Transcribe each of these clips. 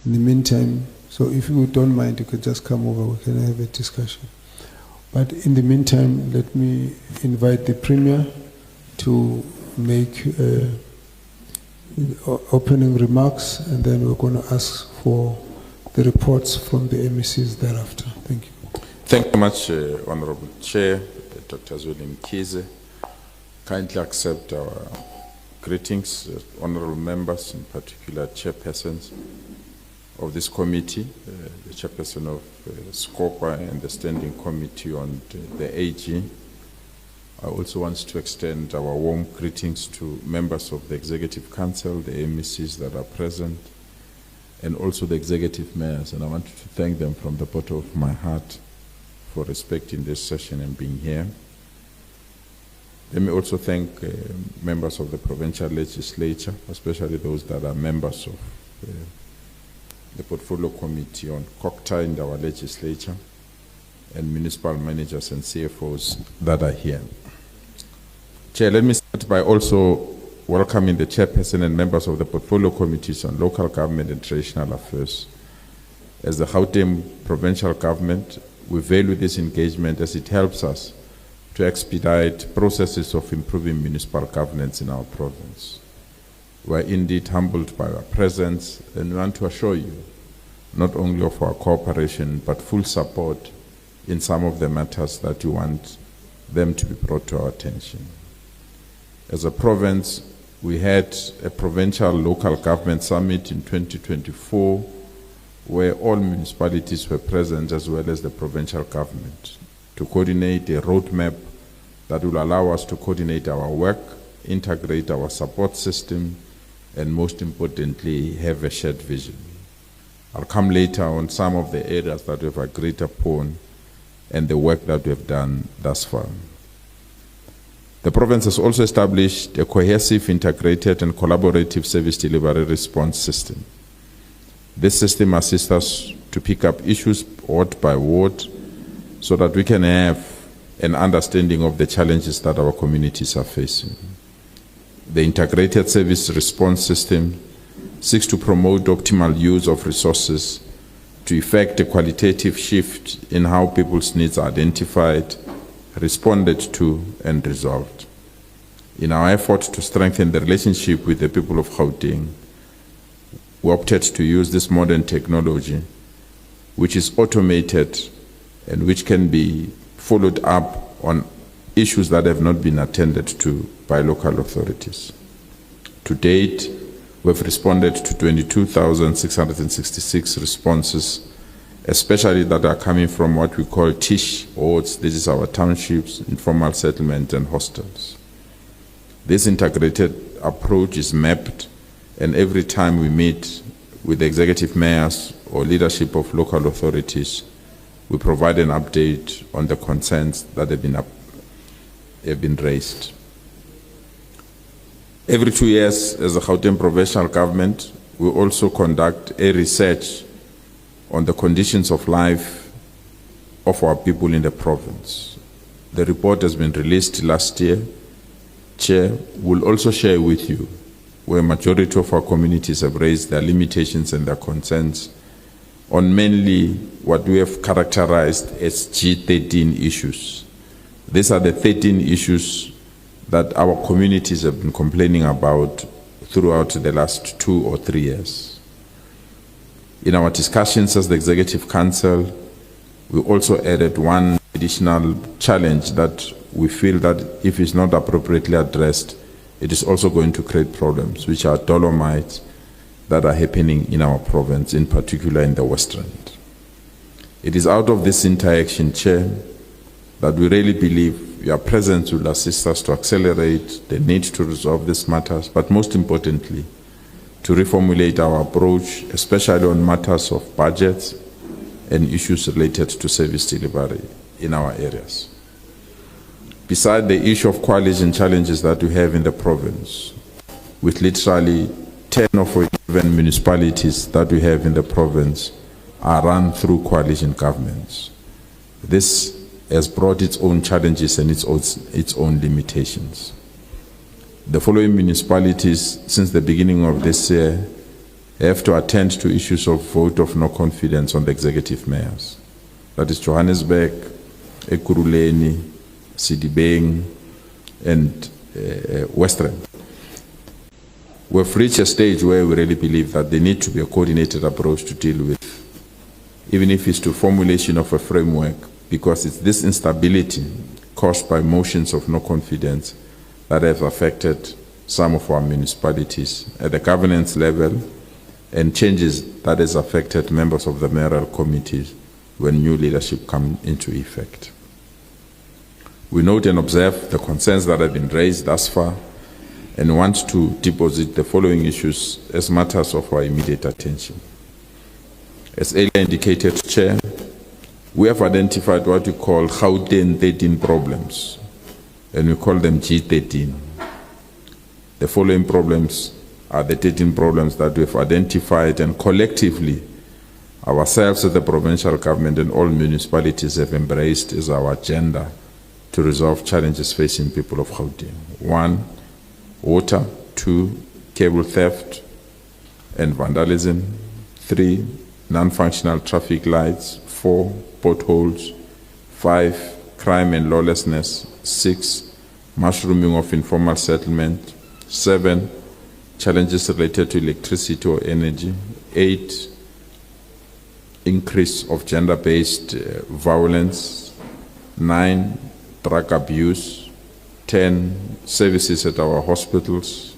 In the meantime, so if you don't mind, you could just come over, we can have a discussion. But in the meantime, let me invite the Premier to make opening remarks, and then we're going to ask for the reports from the MECs thereafter. Thank you. Thank you very much, Honorable Chair, Dr. Zweli Mkhize. Kindly accept our greetings, honorable members, in particular chairpersons of this committee, the chairperson of SCOPA and the Standing Committee on the AG. I also want to extend our warm greetings to members of the Executive Council, the MECs that are present, and also the executive mayors. And I want to thank them from the bottom of my heart for respecting this session and being here. Let me also thank members of the provincial legislature, especially those that are members of the Portfolio Committee on COCTA in our legislature, and municipal managers and CFOs that are here. Chair, let me start by also welcoming the chairperson and members of the Portfolio Committees on Local Government and Traditional Affairs. As the Gauteng Provincial Government, we value this engagement as it helps us to expedite processes of improving municipal governance in our province. We are indeed humbled by our presence, and we want to assure you not only of our cooperation, but full support in some of the matters that you want them to be brought to our attention. As a province, we had a provincial local government summit in 2024, where all municipalities were present, as well as the provincial government, to coordinate a roadmap that will allow us to coordinate our work, integrate our support system, and most importantly, have a shared vision. I'll come later on some of the areas that we've agreed upon and the work that we've done thus far. The province has also established a cohesive, integrated, and collaborative service delivery response system. This system assists us to pick up issues ward by ward so that we can have an understanding of the challenges that our communities are facing. The integrated service response system seeks to promote optimal use of resources to effect a qualitative shift in how people's needs are identified, responded to, and resolved. In our effort to strengthen the relationship with the people of Gauteng, we opted to use this modern technology, which is automated and which can be followed up on issues that have not been attended to by local authorities. To date, we've responded to 22,666 responses, especially that are coming from what we call TISH wards. This is our townships, informal settlement, and hostels. This integrated approach is mapped, and every time we meet with the executive mayors or leadership of local authorities, we provide an update on the concerns that have been raised. Every 2 years, as a Gauteng provincial government, we also conduct a research on the conditions of life of our people in the province. The report has been released last year. Chair, we'll also share with you where a majority of our communities have raised their limitations and their concerns on mainly what we have characterized as G13 issues. These are the 13 issues that our communities have been complaining about throughout the last 2 or 3 years. In our discussions as the Executive Council, we also added one additional challenge that we feel that if it's not appropriately addressed, it is also going to create problems, which are dolomites that are happening in our province, in particular in the West Rand. It is out of this interaction, Chair, that we really believe your presence will assist us to accelerate the need to resolve these matters, but most importantly, to reformulate our approach, especially on matters of budgets and issues related to service delivery in our areas. Beside the issue of coalition challenges that we have in the province, with literally 10 or 11 municipalities that we have in the province are run through coalition governments. This has brought its own challenges and its own limitations. The following municipalities, since the beginning of this year, have to attend to issues of vote of no confidence on the executive mayors. That is Johannesburg, Ekurhuleni, Sidibeng, and Western. We've reached a stage where we really believe that there needs to be a coordinated approach to deal with, even if it's to formulation of a framework, because it's this instability caused by motions of no confidence that have affected some of our municipalities at the governance level, and changes that has affected members of the mayoral committees when new leadership comes into effect. We note and observe the concerns that have been raised thus far and want to deposit the following issues as matters of our immediate attention. As earlier indicated, Chair, we have identified what we call Gauteng 13 problems, and we call them G13. The following problems are the 13 problems that we've identified, and collectively, ourselves as the provincial government and all municipalities have embraced as our agenda to resolve challenges facing people of Gauteng. 1, water. 2, cable theft and vandalism. 3, non-functional traffic lights. 4, potholes. 5, crime and lawlessness. 6, mushrooming of informal settlement. 7, challenges related to electricity or energy. 8, increase of gender-based violence. 9, drug abuse. 10, services at our hospitals.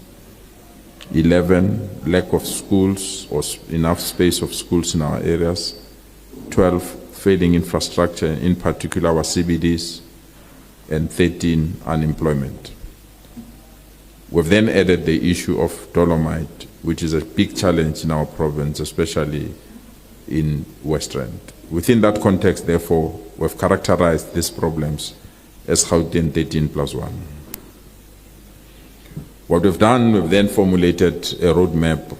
11, lack of schools or enough space of schools in our areas. 12, failing infrastructure, in particular our CBDs. And 13, unemployment. We've then added the issue of dolomite, which is a big challenge in our province, especially in West Rand. Within that context, therefore, we've characterized these problems as Gauteng 13+1. What we've done, we've then formulated a roadmap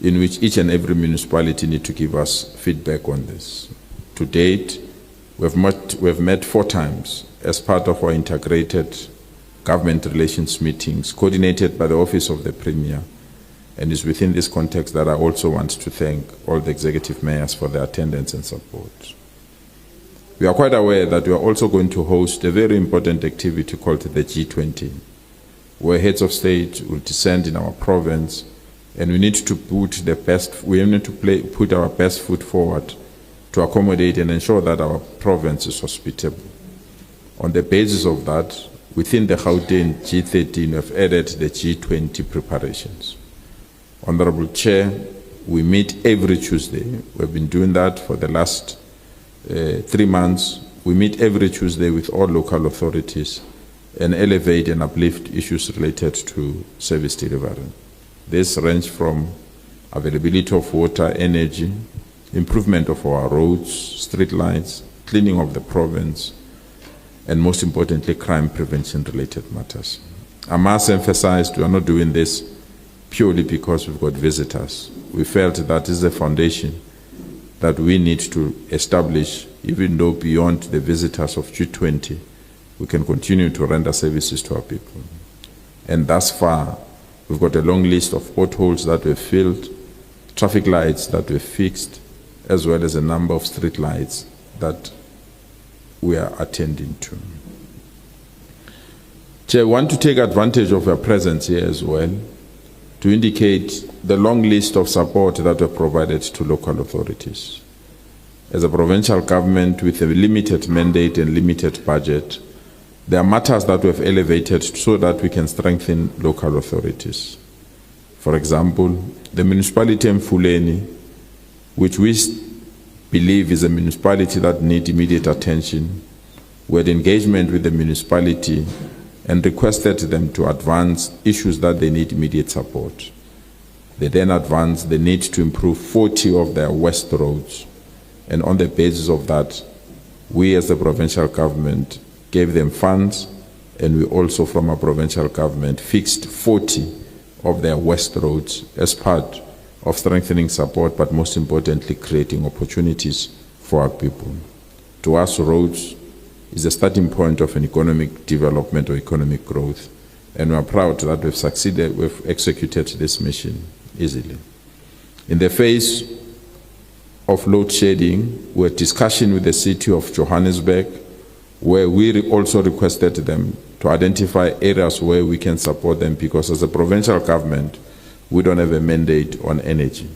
in which each and every municipality need to give us feedback on this. To date, we've met 4 times as part of our integrated government relations meetings coordinated by the Office of the Premier, and it's within this context that I also want to thank all the executive mayors for their attendance and support. We are quite aware that we are also going to host a very important activity called the G20, where heads of state will descend in our province, and we need to put put our best foot forward to accommodate and ensure that our province is hospitable. On the basis of that, within the Gauteng G13, we have added the G20 preparations. Honorable Chair, we meet every Tuesday. We've been doing that for the last 3 months. We meet every Tuesday with all local authorities and elevate and uplift issues related to service delivery. This range from availability of water, energy, improvement of our roads, street lights, cleaning of the province, and most importantly, crime prevention related matters. I must emphasize we are not doing this purely because we've got visitors. We felt that is a foundation that we need to establish, even though beyond the visitors of G20, we can continue to render services to our people. And thus far, we've got a long list of potholes that we've filled, traffic lights that we've fixed, as well as a number of street lights that we are attending to. Chair, I want to take advantage of your presence here as well to indicate the long list of support that were provided to local authorities. As a provincial government with a limited mandate and limited budget, there are matters that we have elevated so that we can strengthen local authorities. For example, the municipality in Fuleni, which we believe is a municipality that needs immediate attention, we had engagement with the municipality and requested them to advance issues that they need immediate support. They then advanced the need to improve 40 of their west roads, and on the basis of that, we as the provincial government gave them funds, and we also from our provincial government fixed 40 of their west roads as part of strengthening support, but most importantly, creating opportunities for our people. To us, roads is the starting point of an economic development or economic growth, and we are proud that we've succeeded, we've executed this mission easily. In the face of load shedding, we had discussion with the city of Johannesburg, where we also requested them to identify areas where we can support them, because as a provincial government, we don't have a mandate on energy.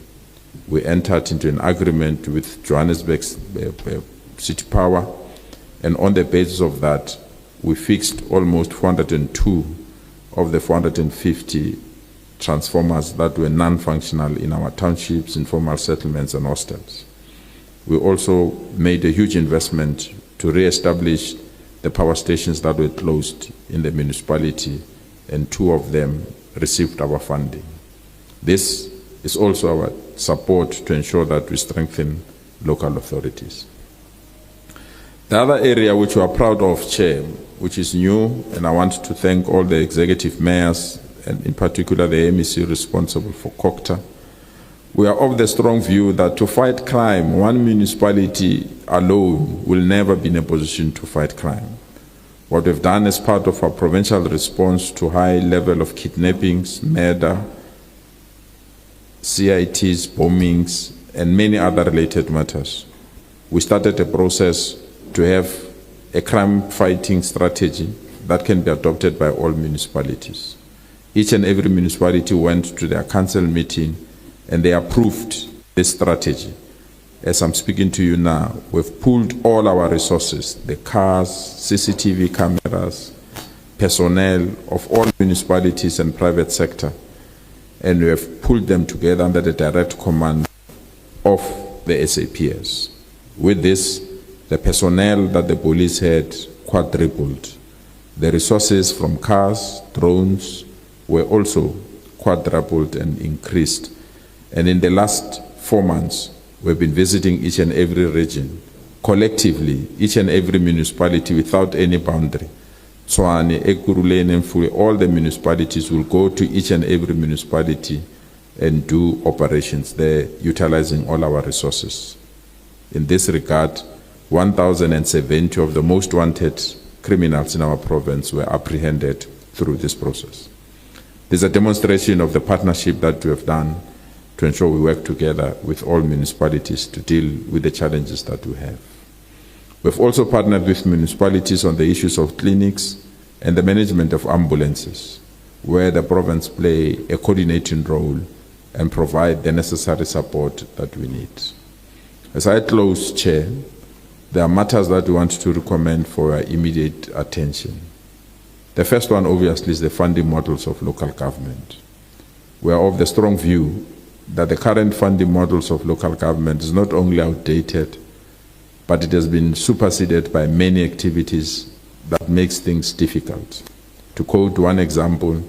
We entered into an agreement with Johannesburg's City Power, and on the basis of that, we fixed almost 402 of the 450 transformers that were non-functional in our townships, informal settlements, and hostels. We also made a huge investment to re-establish the power stations that were closed in the municipality, and 2 of them received our funding. This is also our support to ensure that we strengthen local authorities. The other area which we are proud of, Chair, which is new, and I want to thank all the executive mayors, and in particular the MEC responsible for COCTA. We are of the strong view that to fight crime, one municipality alone will never be in a position to fight crime. What we've done as part of our provincial response to high level of kidnappings, murder, CITs, bombings, and many other related matters, we started a process to have a crime fighting strategy that can be adopted by all municipalities. Each and every municipality went to their council meeting and they approved this strategy. As I'm speaking to you now, we've pulled all our resources, the cars, CCTV cameras, personnel of all municipalities and private sector, and we have pulled them together under the direct command of the SAPS. With this, the personnel that the police had quadrupled. The resources from cars, drones were also quadrupled and increased. And in the last 4 months, we've been visiting each and every region, collectively, each and every municipality without any boundary. Tshwane, Ekurhuleni, and Mfuleni, all the municipalities will go to each and every municipality and do operations there, utilizing all our resources. In this regard, 1,070 of the most wanted criminals in our province were apprehended through this process. This is a demonstration of the partnership that we have done to ensure we work together with all municipalities to deal with the challenges that we have. We've also partnered with municipalities on the issues of clinics and the management of ambulances, where the province play a coordinating role and provide the necessary support that we need. As I close, Chair, there are matters that we want to recommend for our immediate attention. The first one, obviously, is the funding models of local government. We are of the strong view that the current funding models of local government is not only outdated, but it has been superseded by many activities that makes things difficult. To quote one example,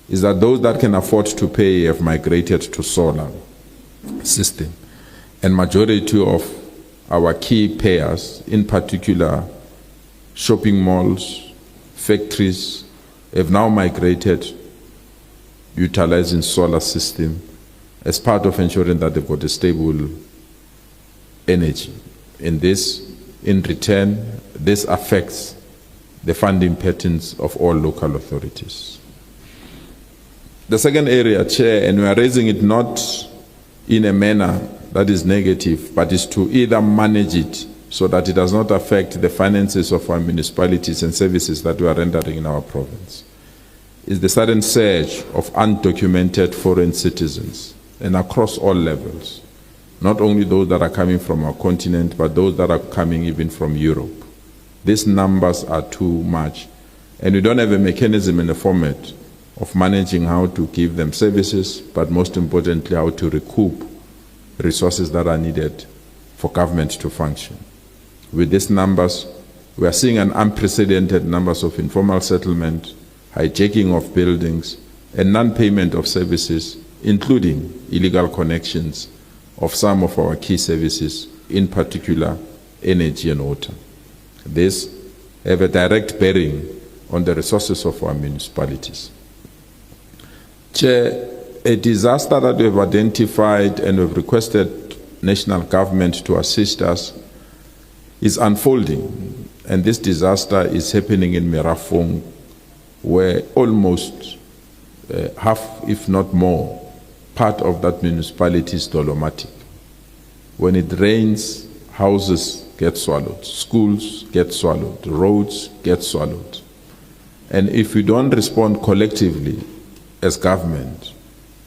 is that those that can afford to pay have migrated to solar system. And majority of our key payers, in particular shopping malls, factories, have now migrated utilizing solar system as part of ensuring that they've got a stable energy. In return, this affects the funding patterns of all local authorities. The second area, Chair, and we are raising it not in a manner that is negative, but is to either manage it so that it does not affect the finances of our municipalities and services that we are rendering in our province, is the sudden surge of undocumented foreign citizens, and across all levels, not only those that are coming from our continent, but those that are coming even from Europe. These numbers are too much, and we don't have a mechanism in the format of managing how to give them services, but most importantly, how to recoup resources that are needed for government to function. With these numbers, we are seeing an unprecedented numbers of informal settlement, hijacking of buildings, and non-payment of services, including illegal connections of some of our key services, in particular energy and water. This have a direct bearing on the resources of our municipalities. Chair, a disaster that we have identified and we've requested national government to assist us is unfolding, and this disaster is happening in Merafong, where almost half, if not more, part of that municipality is dolomitic. When it rains, houses get swallowed, schools get swallowed, roads get swallowed. And if we don't respond collectively as government,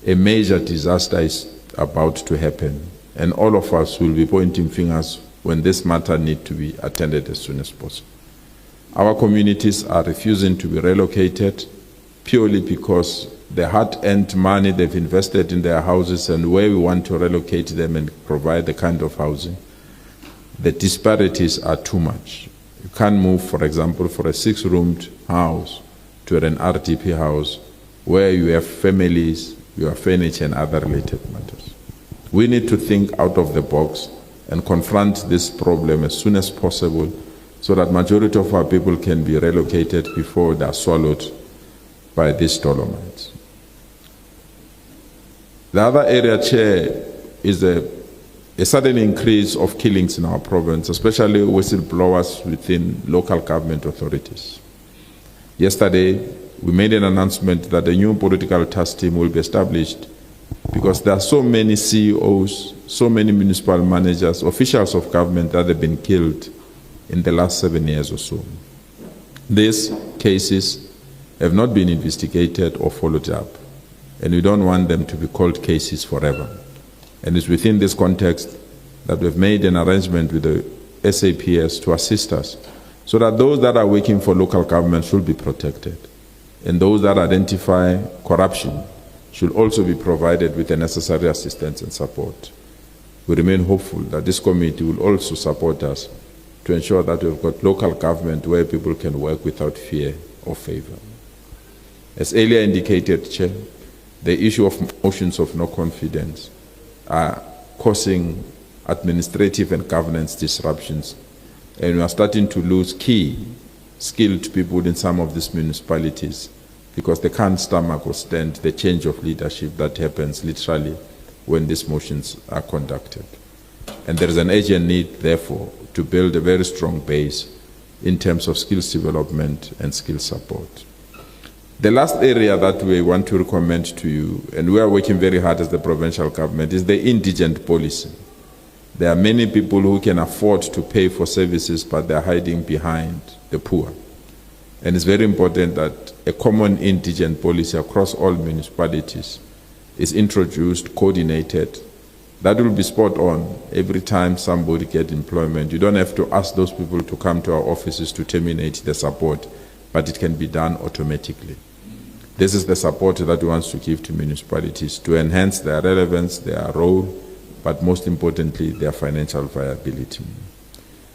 a major disaster is about to happen. And all of us will be pointing fingers when this matter needs to be attended as soon as possible. Our communities are refusing to be relocated purely because the hard-earned money they've invested in their houses and where we want to relocate them and provide the kind of housing, the disparities are too much. You can't move, for example, for a 6-roomed house to an RDP house where you have families, you have furniture and other related matters. We need to think out of the box and confront this problem as soon as possible so that majority of our people can be relocated before they are swallowed by these dolomites. The other area, Chair, is a sudden increase of killings in our province, especially whistleblowers within local government authorities. Yesterday, we made an announcement that a new political task team will be established because there are so many CEOs, so many municipal managers, officials of government that have been killed in the last 7 years or so. These cases have not been investigated or followed up, and we don't want them to be cold cases forever. And it's within this context that we've made an arrangement with the SAPS to assist us so that those that are working for local government should be protected, and those that identify corruption should also be provided with the necessary assistance and support. We remain hopeful that this committee will also support us to ensure that we've got local government where people can work without fear or favor. As earlier indicated, Chair, the issue of motions of no confidence are causing administrative and governance disruptions, and we are starting to lose key, skilled people in some of these municipalities because they can't stomach or stand the change of leadership that happens literally when these motions are conducted. And there is an urgent need, therefore, to build a very strong base in terms of skills development and skill support. The last area that we want to recommend to you, and we are working very hard as the provincial government, is the indigent policy. There are many people who can afford to pay for services, but they're hiding behind the poor. And it's very important that a common indigent policy across all municipalities is introduced, coordinated. That will be spot on every time somebody gets employment. You don't have to ask those people to come to our offices to terminate the support, but it can be done automatically. This is the support that we want to give to municipalities to enhance their relevance, their role, but most importantly, their financial viability.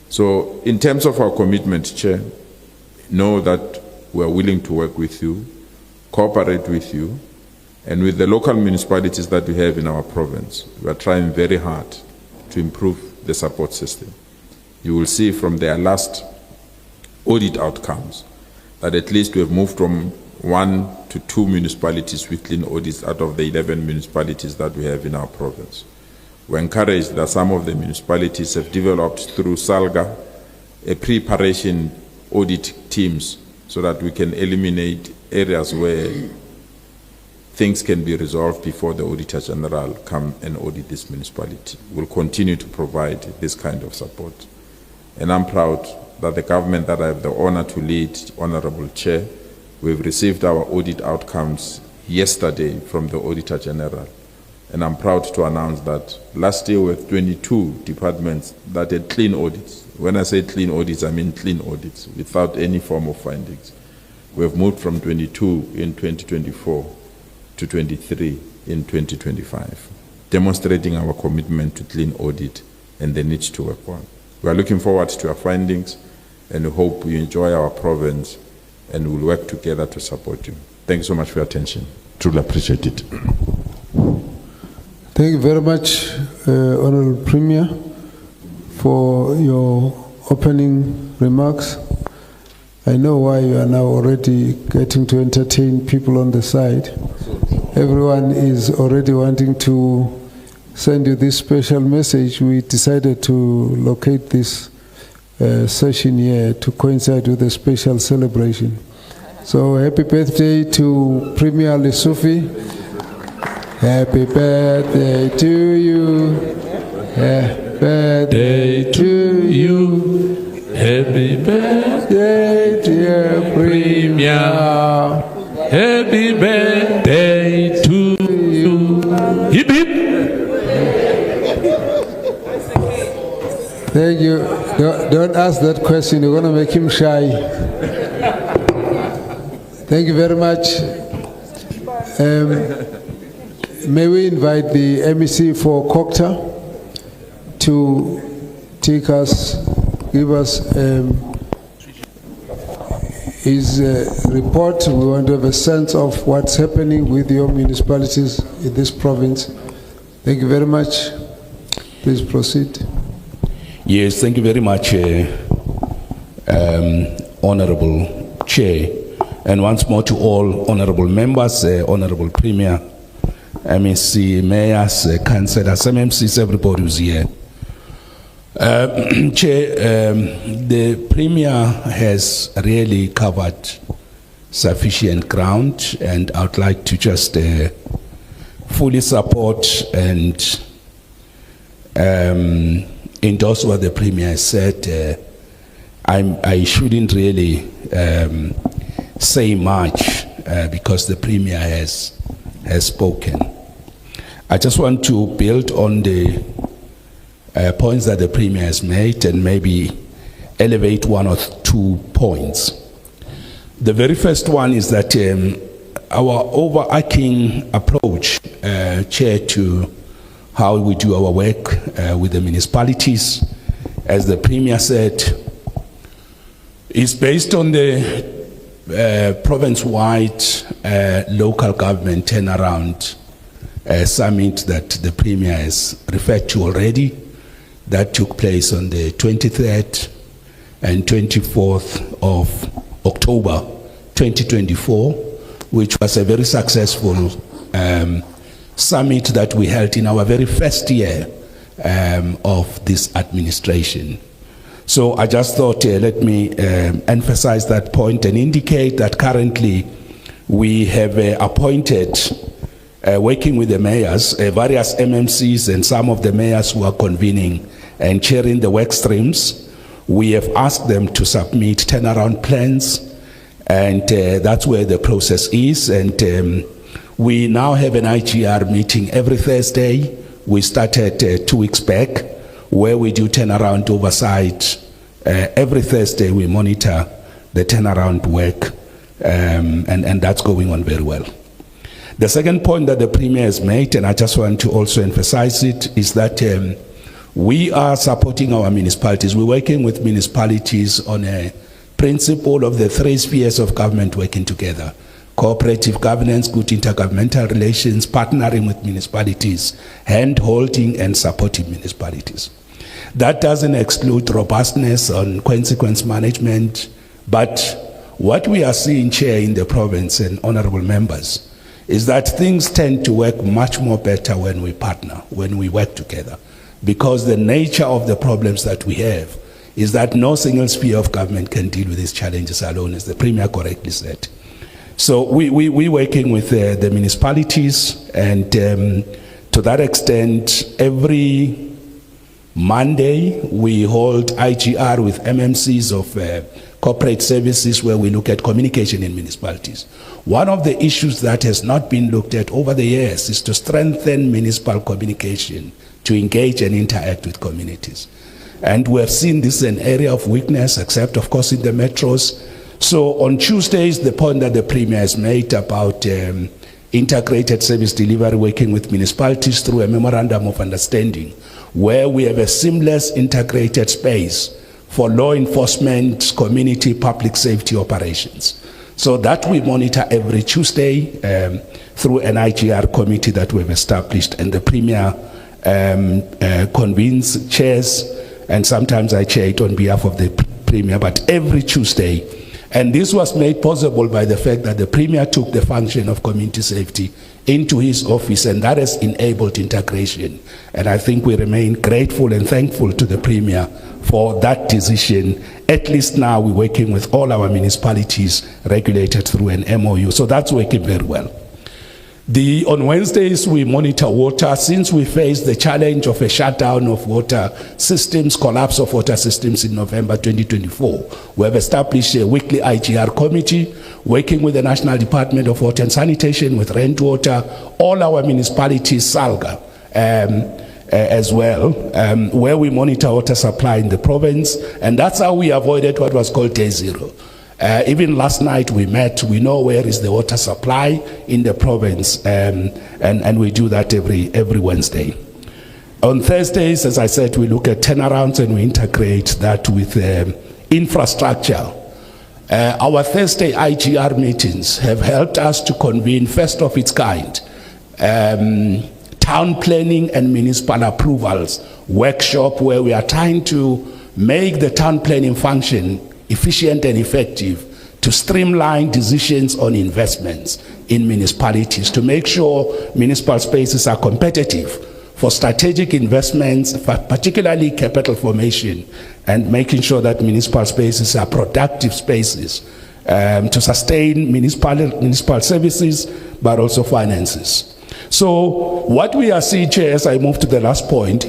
So in terms of our commitment, Chair, know that we are willing to work with you, cooperate with you, and with the local municipalities that we have in our province. We are trying very hard to improve the support system. You will see from their last audit outcomes that at least we have moved from 1 to 2 municipalities with clean audits out of the 11 municipalities that we have in our province. We're encouraged that some of the municipalities have developed through SALGA a preparation audit teams so that we can eliminate areas where things can be resolved before the Auditor General come and audit this municipality. We'll continue to provide this kind of support. And I'm proud that the government that I have the honor to lead, Honorable Chair, we've received our audit outcomes yesterday from the Auditor General. And I'm proud to announce that last year we had 22 departments that had clean audits. When I say clean audits, I mean clean audits without any form of findings. We have moved from 22 in 2024 to 23 in 2025, demonstrating our commitment to clean audit and the need to work on. We are looking forward to our findings and we hope you enjoy our province and we'll work together to support you. Thank you so much for your attention. Truly appreciate it. Thank you very much, Honorable Premier, for your opening remarks. I know why you are now already getting to entertain people on the side. Everyone is already wanting to send you this special message. We decided to locate this session here to coincide with a special celebration. So happy birthday to Premier Lesufi. Happy birthday to you. Happy birthday to you. Happy birthday, dear Premier. Happy birthday to you. Hip hip. Thank you. Don't ask that question. You're going to make him shy. Thank you very much. May we invite the MEC for Kokta to give us his report. We want to have a sense of what's happening with your municipalities in this province. Thank you very much. Please proceed. Yes, thank you very much, Honorable Chair. And once more to all honorable members, Honorable Premier, MEC, mayors, councillors, MMCs, everybody who's here. Chair, the Premier has really covered sufficient ground, and I would like to just fully support and endorse what the Premier has said. I shouldn't really say much because the Premier has spoken. I just want to build on the points that the Premier has made and maybe elevate one or two points. The very first one is that our overarching approach, Chair, to how we do our work with the municipalities, as the Premier said, is based on the province-wide local government turnaround summit that the Premier has referred to already, that took place on the 23rd and 24th of October 2024, which was a very successful summit that we held in our very first year of this administration. So I just thought, let me emphasize that point and indicate that currently we have appointed, working with the mayors, various MMCs and some of the mayors who are convening and chairing the work streams. We have asked them to submit turnaround plans, and that's where the process is. And we now have an IGR meeting every Thursday. We started 2 weeks back, where we do turnaround oversight. Every Thursday we monitor the turnaround work, and that's going on very well. The second point that the Premier has made, and I just want to also emphasize it, is that we are supporting our municipalities. We're working with municipalities on a principle of the 3 spheres of government working together: cooperative governance, good intergovernmental relations, partnering with municipalities, hand-holding and supporting municipalities. That doesn't exclude robustness on consequence management, but what we are seeing, Chair, in the province and honorable members, is that things tend to work much more better when we partner, when we work together, because the nature of the problems that we have is that no single sphere of government can deal with these challenges alone, as the Premier correctly said. So we're working with the municipalities, and to that extent, every Monday we hold IGR with MMCs of corporate services, where we look at communication in municipalities. One of the issues that has not been looked at over the years is to strengthen municipal communication, to engage and interact with communities. And we have seen this is an area of weakness, except of course in the metros. So on Tuesdays, the point that the Premier has made about integrated service delivery, working with municipalities through a memorandum of understanding, where we have a seamless integrated space for law enforcement, community, public safety operations. So that we monitor every Tuesday through an IGR committee that we've established, and the Premier convenes, chairs, and sometimes I chair it on behalf of the Premier, but every Tuesday. And this was made possible by the fact that the Premier took the function of community safety into his office, and that has enabled integration. And I think we remain grateful and thankful to the Premier for that decision. At least now we're working with all our municipalities regulated through an MOU. So that's working very well. On Wednesdays, we monitor water. Since we faced the challenge of a shutdown of water systems, collapse of water systems in November 2024, we have established a weekly IGR committee working with the National Department of Water and Sanitation, with Rent Water, all our municipalities, SALGA, as well, where we monitor water supply in the province. And that's how we avoided what was called day zero. Even last night we met, we know where is the water supply in the province, and we do that every Wednesday. On Thursdays, as I said, we look at turnarounds and we integrate that with infrastructure. Our Thursday IGR meetings have helped us to convene first of its kind, town planning and municipal approvals workshop, where we are trying to make the town planning function efficient and effective, to streamline decisions on investments in municipalities, to make sure municipal spaces are competitive for strategic investments, particularly capital formation, and making sure that municipal spaces are productive spaces to sustain municipal services, but also finances. So what we are seeing, Chair, as I move to the last point,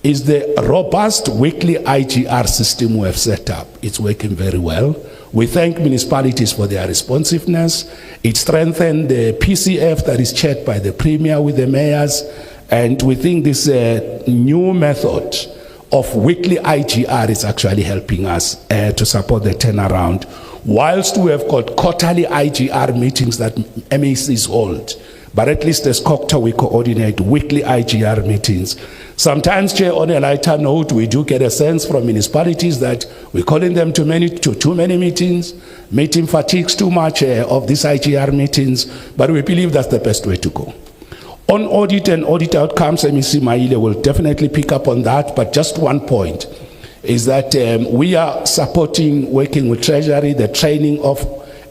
is the robust weekly IGR system we have set up. It's working very well. We thank municipalities for their responsiveness. It strengthened the PCF that is chaired by the Premier with the mayors, and we think this new method of weekly IGR is actually helping us to support the turnaround. Whilst we have got quarterly IGR meetings that MACs hold, but at least as COCTA we coordinate weekly IGR meetings. Sometimes, Chair, on a lighter note, we do get a sense from municipalities that we're calling them to too many meetings, meeting fatigues too much of these IGR meetings, but we believe that's the best way to go. On audit and audit outcomes, MEC Maile will definitely pick up on that, but just one point is that we are supporting, working with Treasury, the training of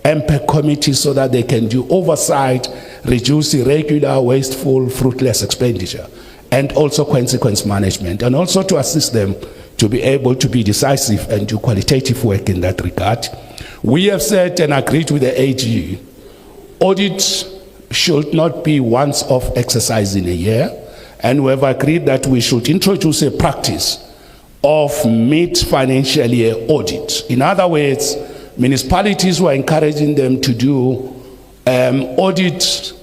MPEC committees so that they can do oversight, reduce irregular, wasteful, fruitless expenditure, and also consequence management, and also to assist them to be able to be decisive and do qualitative work in that regard. We have said and agreed with the AG, audit should not be once-off exercise in a year, and we have agreed that we should introduce a practice of mid-financial year audit. In other words, municipalities were encouraging them to do audit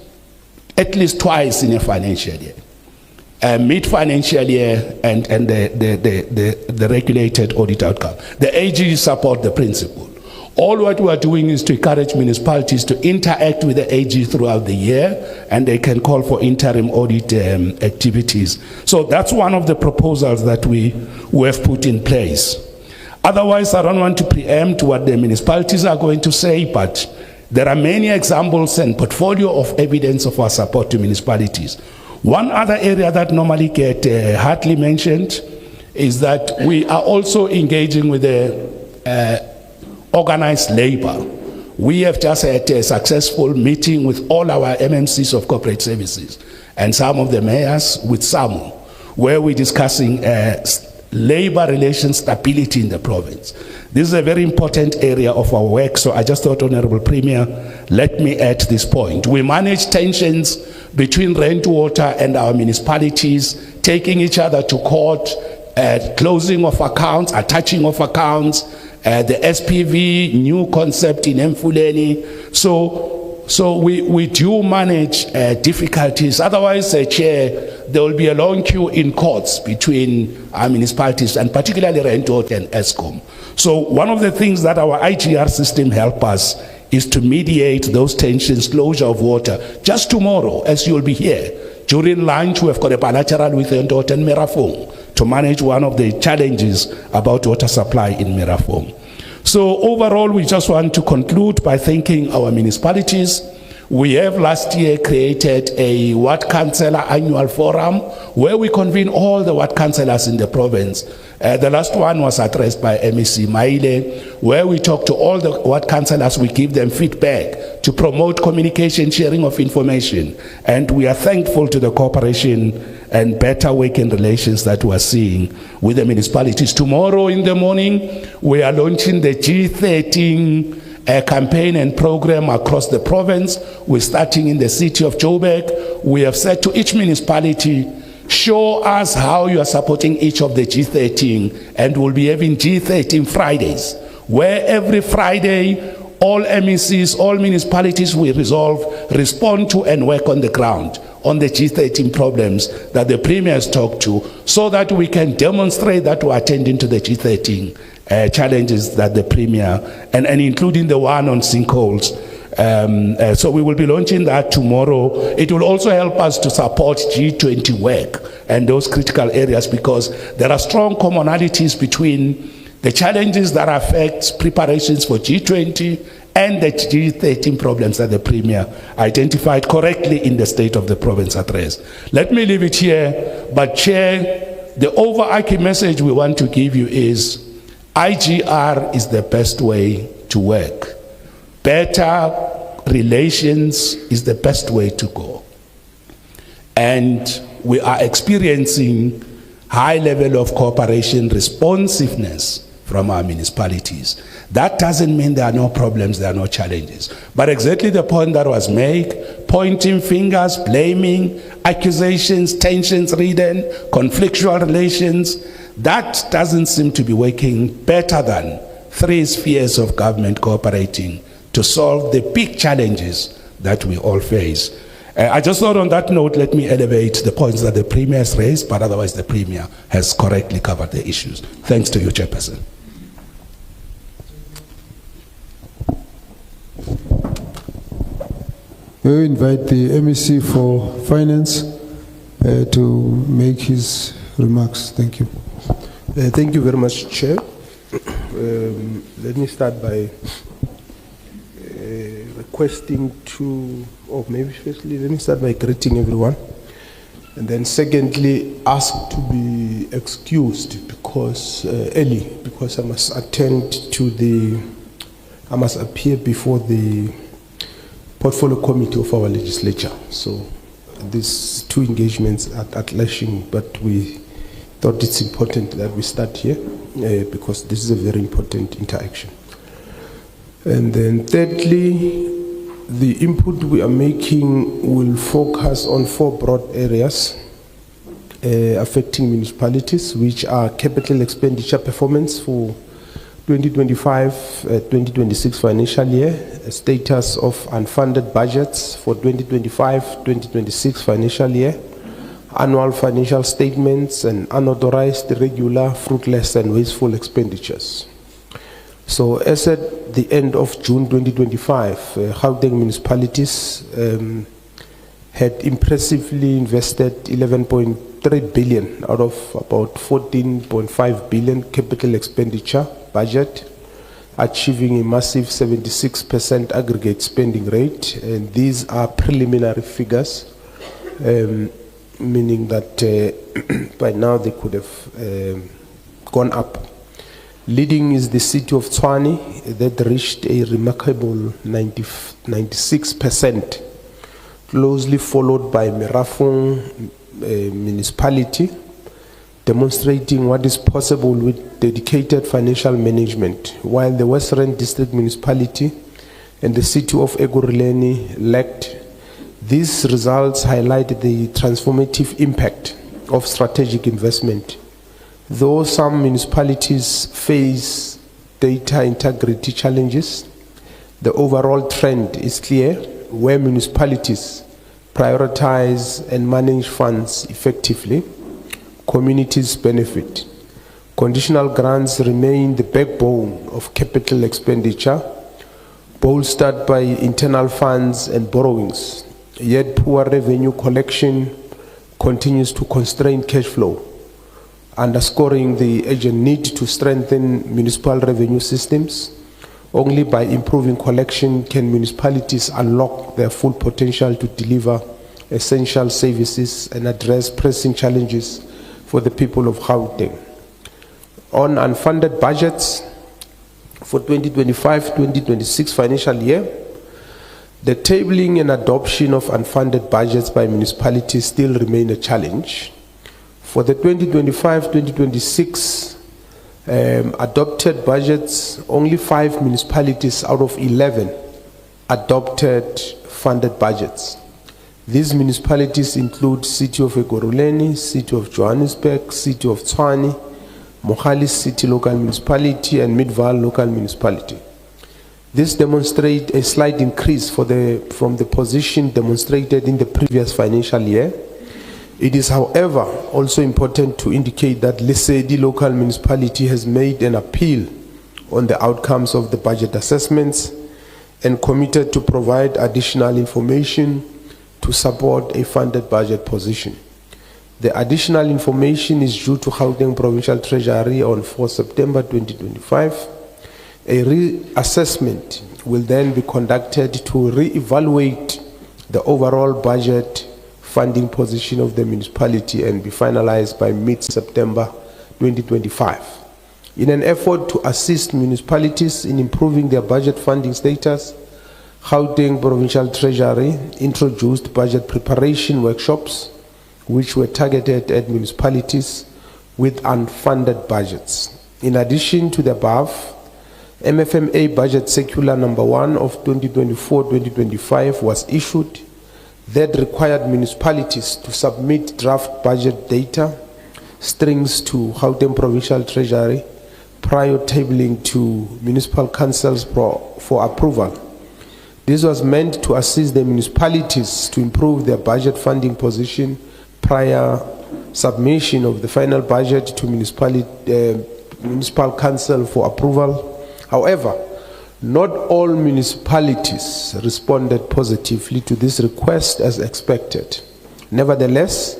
at least twice in a financial year. Mid-financial year and the regulated audit outcome. The AG support the principle. All what we are doing is to encourage municipalities to interact with the AG throughout the year, and they can call for interim audit activities. So that's one of the proposals that we have put in place. Otherwise, I don't want to preempt what the municipalities are going to say, but there are many examples and portfolio of evidence of our support to municipalities. One other area that normally get hardly mentioned is that we are also engaging with the organized labor. We have just had a successful meeting with all our MMCs of corporate services and some of the mayors with SAMU, where we're discussing labor relations stability in the province. This is a very important area of our work, so I just thought, Honorable Premier, let me add this point. We manage tensions between Rent Water and our municipalities, taking each other to court, closing of accounts, attaching of accounts, the SPV, new concept in Mfuleni. So we do manage difficulties. Otherwise, Chair, there will be a long queue in courts between our municipalities, and particularly Rent Water and ESCOM. So one of the things that our IGR system help us is to mediate those tensions, closure of water. Just tomorrow, as you'll be here, during lunch, we've got a bilateral with Rent Water and Merafong to manage one of the challenges about water supply in Merafong. So overall, we just want to conclude by thanking our municipalities. We have last year created a Ward Councillor annual forum where we convene all the Ward Councillors in the province. The last one was addressed by MEC Maile, where we talk to all the Ward Councillors, we give them feedback to promote communication, sharing of information. And we are thankful to the cooperation and better working relations that we are seeing with the municipalities. Tomorrow in the morning, we are launching the G13 campaign and program across the province. We're starting in the city of Joburg. We have said to each municipality, show us how you are supporting each of the G13, and we'll be having G13 Fridays, where every Friday all MECs, all municipalities will respond to and work on the ground on the G13 problems that the Premier has talked to, so that we can demonstrate that we're attending to the G13 challenges that the Premier, and including the one on sinkholes. So we will be launching that tomorrow. It will also help us to support G20 work and those critical areas, because there are strong commonalities between the challenges that affect preparations for G20 and the G13 problems that the Premier identified correctly in the State of the Province address. Let me leave it here, but Chair, the overarching message we want to give you is IGR is the best way to work. Better relations is the best way to go. And we are experiencing high level of cooperation responsiveness from our municipalities. That doesn't mean there are no problems, there are no challenges. But exactly the point that was made, pointing fingers, blaming, accusations, tensions ridden, conflictual relations, that doesn't seem to be working better than 3 spheres of government cooperating to solve the big challenges that we all face. I just thought on that note, let me elevate the points that the Premier has raised, but otherwise the Premier has correctly covered the issues. Thanks to you, Chairperson. We invite the MEC for Finance to make his remarks. Thank you. Thank you very much, Chair. Let me start by requesting to, or maybe firstly, let me start by greeting everyone. And then secondly, ask to be excused because early, because I must attend to I must appear before the portfolio committee of our legislature. So these 2 engagements are clashing, but we thought it's important that we start here because this is a very important interaction. And then thirdly, the input we are making will focus on 4 broad areas affecting municipalities, which are capital expenditure performance for 2025-2026 financial year, status of unfunded budgets for 2025-2026 financial year, annual financial statements, and unauthorized, irregular, fruitless, and wasteful expenditures. So as at the end of June 2025, Gauteng municipalities had impressively invested 11.3 billion out of about 14.5 billion capital expenditure budget, achieving a massive 76% aggregate spending rate. And these are preliminary figures, meaning that by now they could have gone up. Leading is the city of Tshwane that reached a remarkable 96%, closely followed by Merafong municipality, demonstrating what is possible with dedicated financial management, while the Western District municipality and the city of Ekurhuleni lacked. These results highlight the transformative impact of strategic investment. Though some municipalities face data integrity challenges, the overall trend is clear, where municipalities prioritize and manage funds effectively, communities benefit. Conditional grants remain the backbone of capital expenditure, bolstered by internal funds and borrowings, yet poor revenue collection continues to constrain cash flow, underscoring the urgent need to strengthen municipal revenue systems. Only by improving collection can municipalities unlock their full potential to deliver essential services and address pressing challenges for the people of Gauteng. On unfunded budgets for 2025-2026 financial year, the tabling and adoption of unfunded budgets by municipalities still remain a challenge. For the 2025-2026 Adopted budgets, only 5 municipalities out of 11 adopted funded budgets. These municipalities include City of Ekurhuleni, City of Johannesburg, City of Tshwane, Mohali City Local Municipality, and Midvaal Local Municipality. This demonstrates a slight increase from the position demonstrated in the previous financial year. It is, however, also important to indicate that Lesedi Local Municipality has made an appeal on the outcomes of the budget assessments and committed to provide additional information to support a funded budget position. The additional information is due to Gauteng Provincial Treasury on 4 September 2025. A reassessment will then be conducted to re-evaluate the overall budget funding position of the municipality and be finalized by mid-September 2025. In an effort to assist municipalities in improving their budget funding status, Gauteng Provincial Treasury introduced budget preparation workshops which were targeted at municipalities with unfunded budgets. In addition to the above, MFMA Budget Circular number 1 of 2024-2025 was issued that required municipalities to submit draft budget data strings to Gauteng Provincial Treasury prior tabling to municipal councils for approval. This was meant to assist the municipalities to improve their budget funding position prior submission of the final budget to municipal council for approval. However, not all municipalities responded positively to this request as expected. Nevertheless,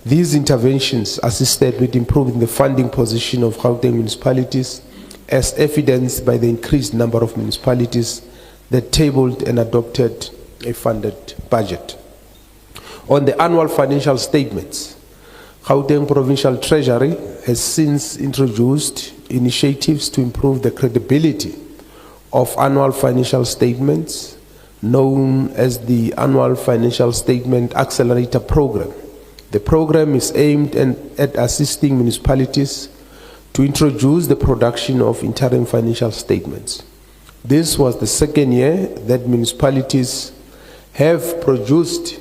these interventions assisted with improving the funding position of Gauteng municipalities, as evidenced by the increased number of municipalities that tabled and adopted a funded budget. On the annual financial statements, Gauteng Provincial Treasury has since introduced initiatives to improve the credibility of annual financial statements, known as the Annual Financial Statement Accelerator Program. The program is aimed at assisting municipalities to introduce the production of interim financial statements. This was the second year that municipalities have produced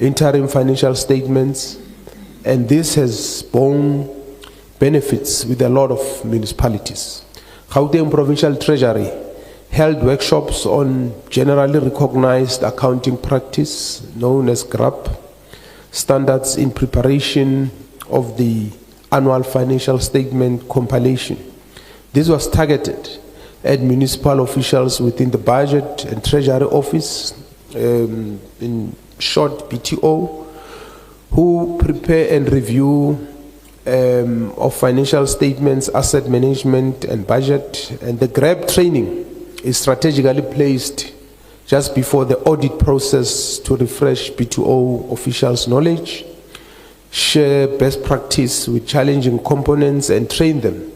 interim financial statements, and this has borne benefits with a lot of municipalities. Gauteng Provincial Treasury held workshops on generally recognized accounting practice, known as GRAP, standards in preparation of the annual financial statement compilation. This was targeted at municipal officials within the Budget and Treasury Office, in short BTO, who prepare and review of financial statements, asset management and budget. And the GRAP training is strategically placed just before the audit process to refresh BTO officials' knowledge, share best practice with challenging components, and train them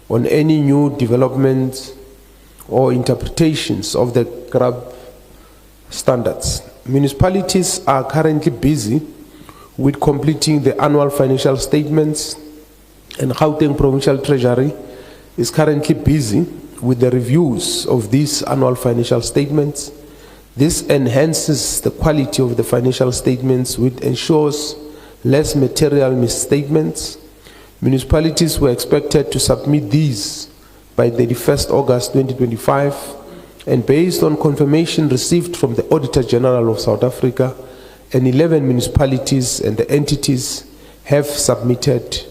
on any new developments or interpretations of the GRAP standards. Municipalities are currently busy with completing the annual financial statements, and Gauteng Provincial Treasury is currently busy with the reviews of these annual financial statements. This enhances the quality of the financial statements, which ensures less material misstatements. Municipalities were expected to submit these by 31st August 2025, and based on confirmation received from the Auditor General of South Africa, and 11 municipalities and the entities have submitted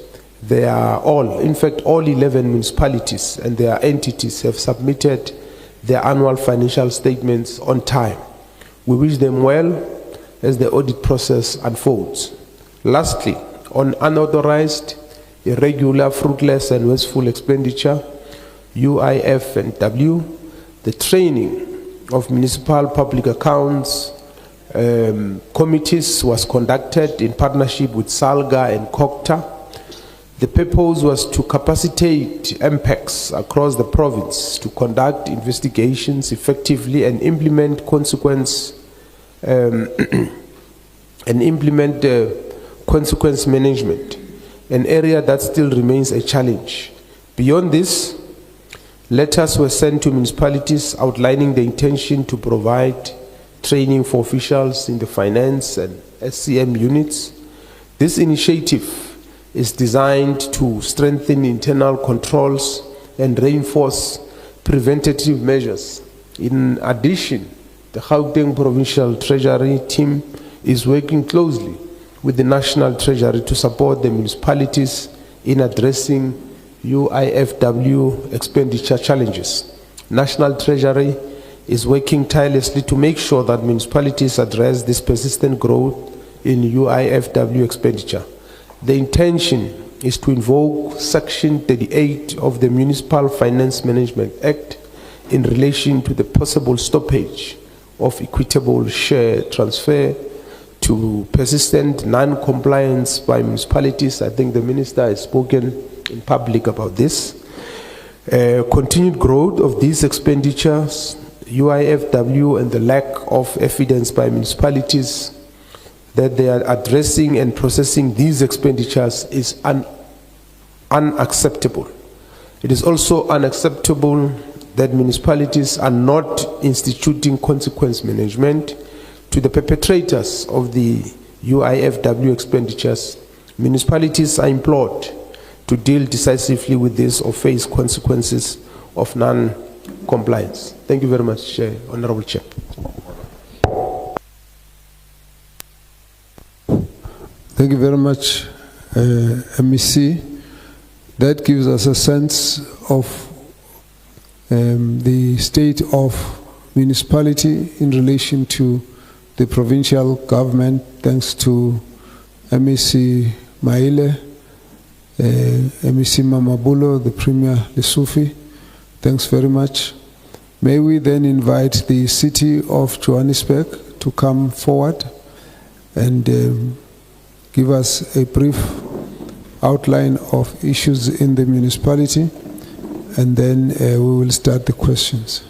all 11 municipalities and their entities have submitted their annual financial statements on time. We wish them well as the audit process unfolds. Lastly, on unauthorized, irregular, fruitless and wasteful expenditure, UIF and W, the training of municipal public accounts committees was conducted in partnership with SALGA and COCTA. The purpose was to capacitate MPECs across the province to conduct investigations effectively and implement consequence management, an area that still remains a challenge Beyond this, letters were sent to municipalities outlining the intention to provide training for officials in the finance and SCM units. This initiative is designed to strengthen internal controls and reinforce preventative measures. In addition, the Gauteng Provincial Treasury team is working closely with the National Treasury to support the municipalities in addressing UIFW expenditure challenges. National Treasury is working tirelessly to make sure that municipalities address this persistent growth in UIFW expenditure. The intention is to invoke Section 38 of the Municipal Finance Management Act in relation to the possible stoppage of equitable share transfer to persistent non-compliance by municipalities. I think the Minister has spoken in public about this. Continued growth of these expenditures, UIFW, and the lack of evidence by municipalities that they are addressing and processing these expenditures is unacceptable. It is also unacceptable that municipalities are not instituting consequence management to the perpetrators of the UIFW expenditures. Municipalities are implored to deal decisively with this or face consequences of non-compliance. Thank you very much, Honorable Chair. Thank you very much, MEC. That gives us a sense of the state of municipality in relation to the provincial government, thanks to MEC Maile, MEC Mamabulo, the Premier Lesufi. Thanks very much. May we then invite the City of Johannesburg to come forward and give us a brief outline of issues in the municipality, and then we will start the questions.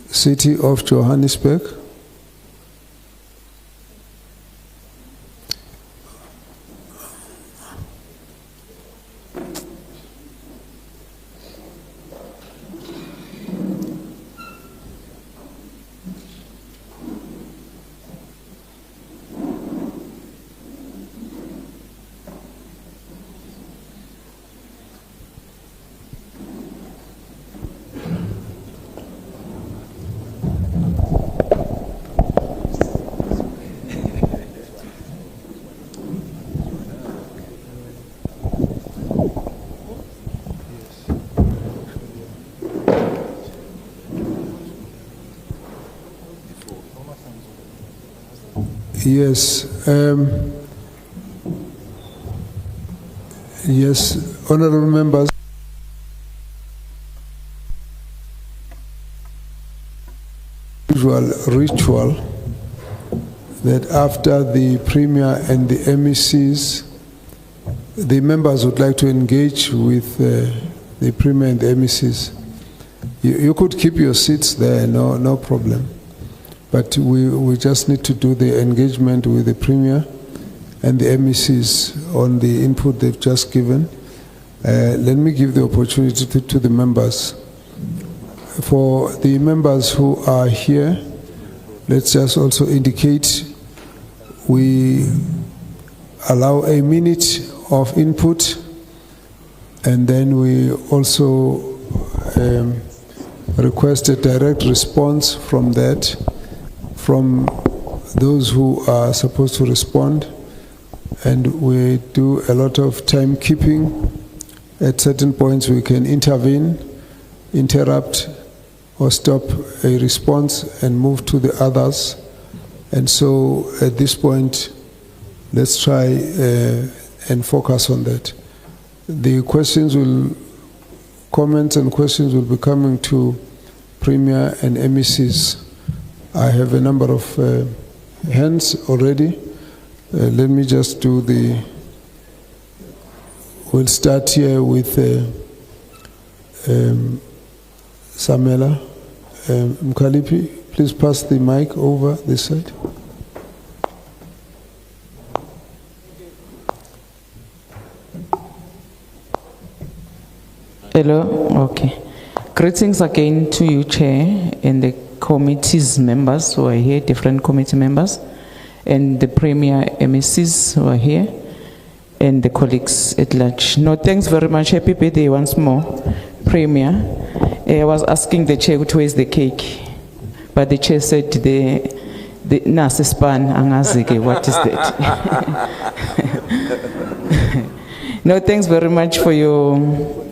City of Johannesburg. Yes. Yes, honorable members. Usual ritual that after the Premier and the MECs, the members would like to engage with the Premier and the MECs. You could keep your seats there, no problem. But we just need to do the engagement with the Premier and the MECs on the input they've just given. Let me give the opportunity to the members. For the members who are here, let's just also indicate we allow a minute of input, and then we also request a direct response from that, from those who are supposed to respond, and we do a lot of timekeeping. At certain points we can intervene, interrupt, or stop a response and move to the others. And so at this point, let's try and focus on that. The comments and questions will be coming to Premier and MECs. I have a number of hands already. Let me just do we'll start here with Samela Mkalipi. Please pass the mic over this side. Hello, okay. Greetings again to you, Chair, and the committee's members who are here, different committee members, and the Premier MECs who are here, and the colleagues at large. No, thanks very much. Happy birthday once more, Premier. I was asking the Chair to raise the cake, but the Chair said the nasi span, angazike, what is that? No, thanks very much for your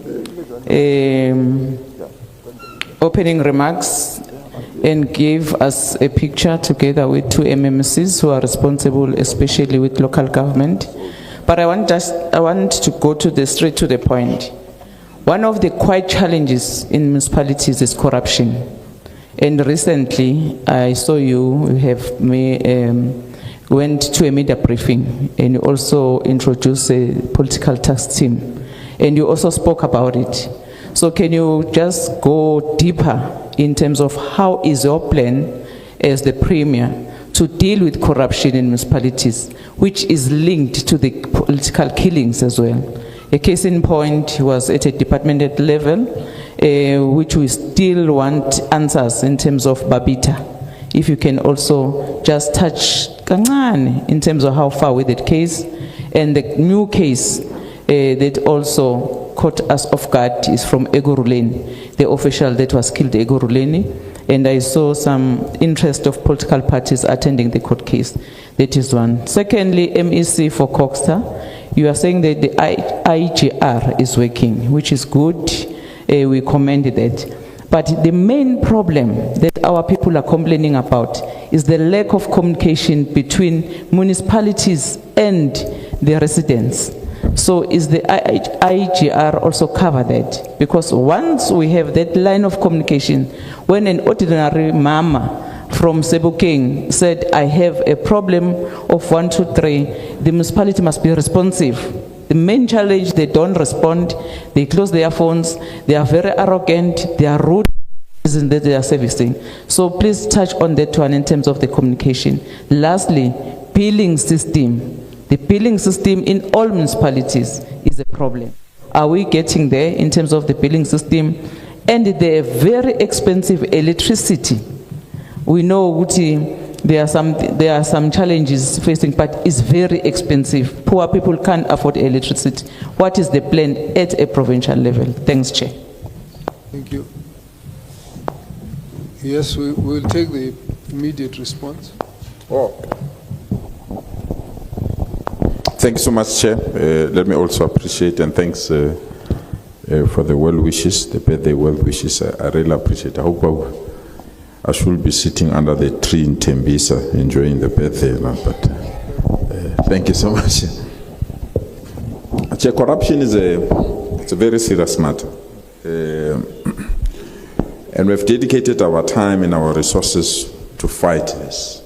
opening remarks and give us a picture together with two MMCs who are responsible, especially with local government. But I want to go straight to the point. One of the quiet challenges in municipalities is corruption. And recently, I saw you went to a media briefing and you also introduced a political task team. And you also spoke about it. So can you just go deeper in terms of how is your plan as the Premier to deal with corruption in municipalities, which is linked to the political killings as well? A case in point was at a departmental level, which we still want answers in terms of Babita. If you can also just touch kancane in terms of how far with that case, and the new case that also caught us off guard is from Egoruleni, the official that was killed Egoruleni, and I saw some interest of political parties attending the court case. That is one. Secondly, MEC for Coxstar, you are saying that the IGR is working, which is good. We commend that. But the main problem that our people are complaining about is the lack of communication between municipalities and the residents. So is the IGR also cover that? Because once we have that line of communication, when an ordinary mama from Sebokeng said, I have a problem of 1, 2, 3, the municipality must be responsive. The main challenge, they don't respond, they close their phones, they are very arrogant, they are rude in that they are servicing. So please touch on that one in terms of the communication. Lastly, billing system. The billing system in all municipalities is a problem. Are we getting there in terms of the billing system? And the very expensive electricity. We know Uti, there are some challenges facing, but it's very expensive. Poor people can't afford electricity. What is the plan at a provincial level? Thanks, Chair. Thank you. Yes, we will take the immediate response. Thank you so much, Chair. Let me also appreciate and thanks for the well wishes, the birthday well wishes. I really appreciate it. I hope I should be sitting under the tree in Tembisa enjoying the birthday. But thank you so much. Chair, corruption is a very serious matter. And we've dedicated our time and our resources to fight this.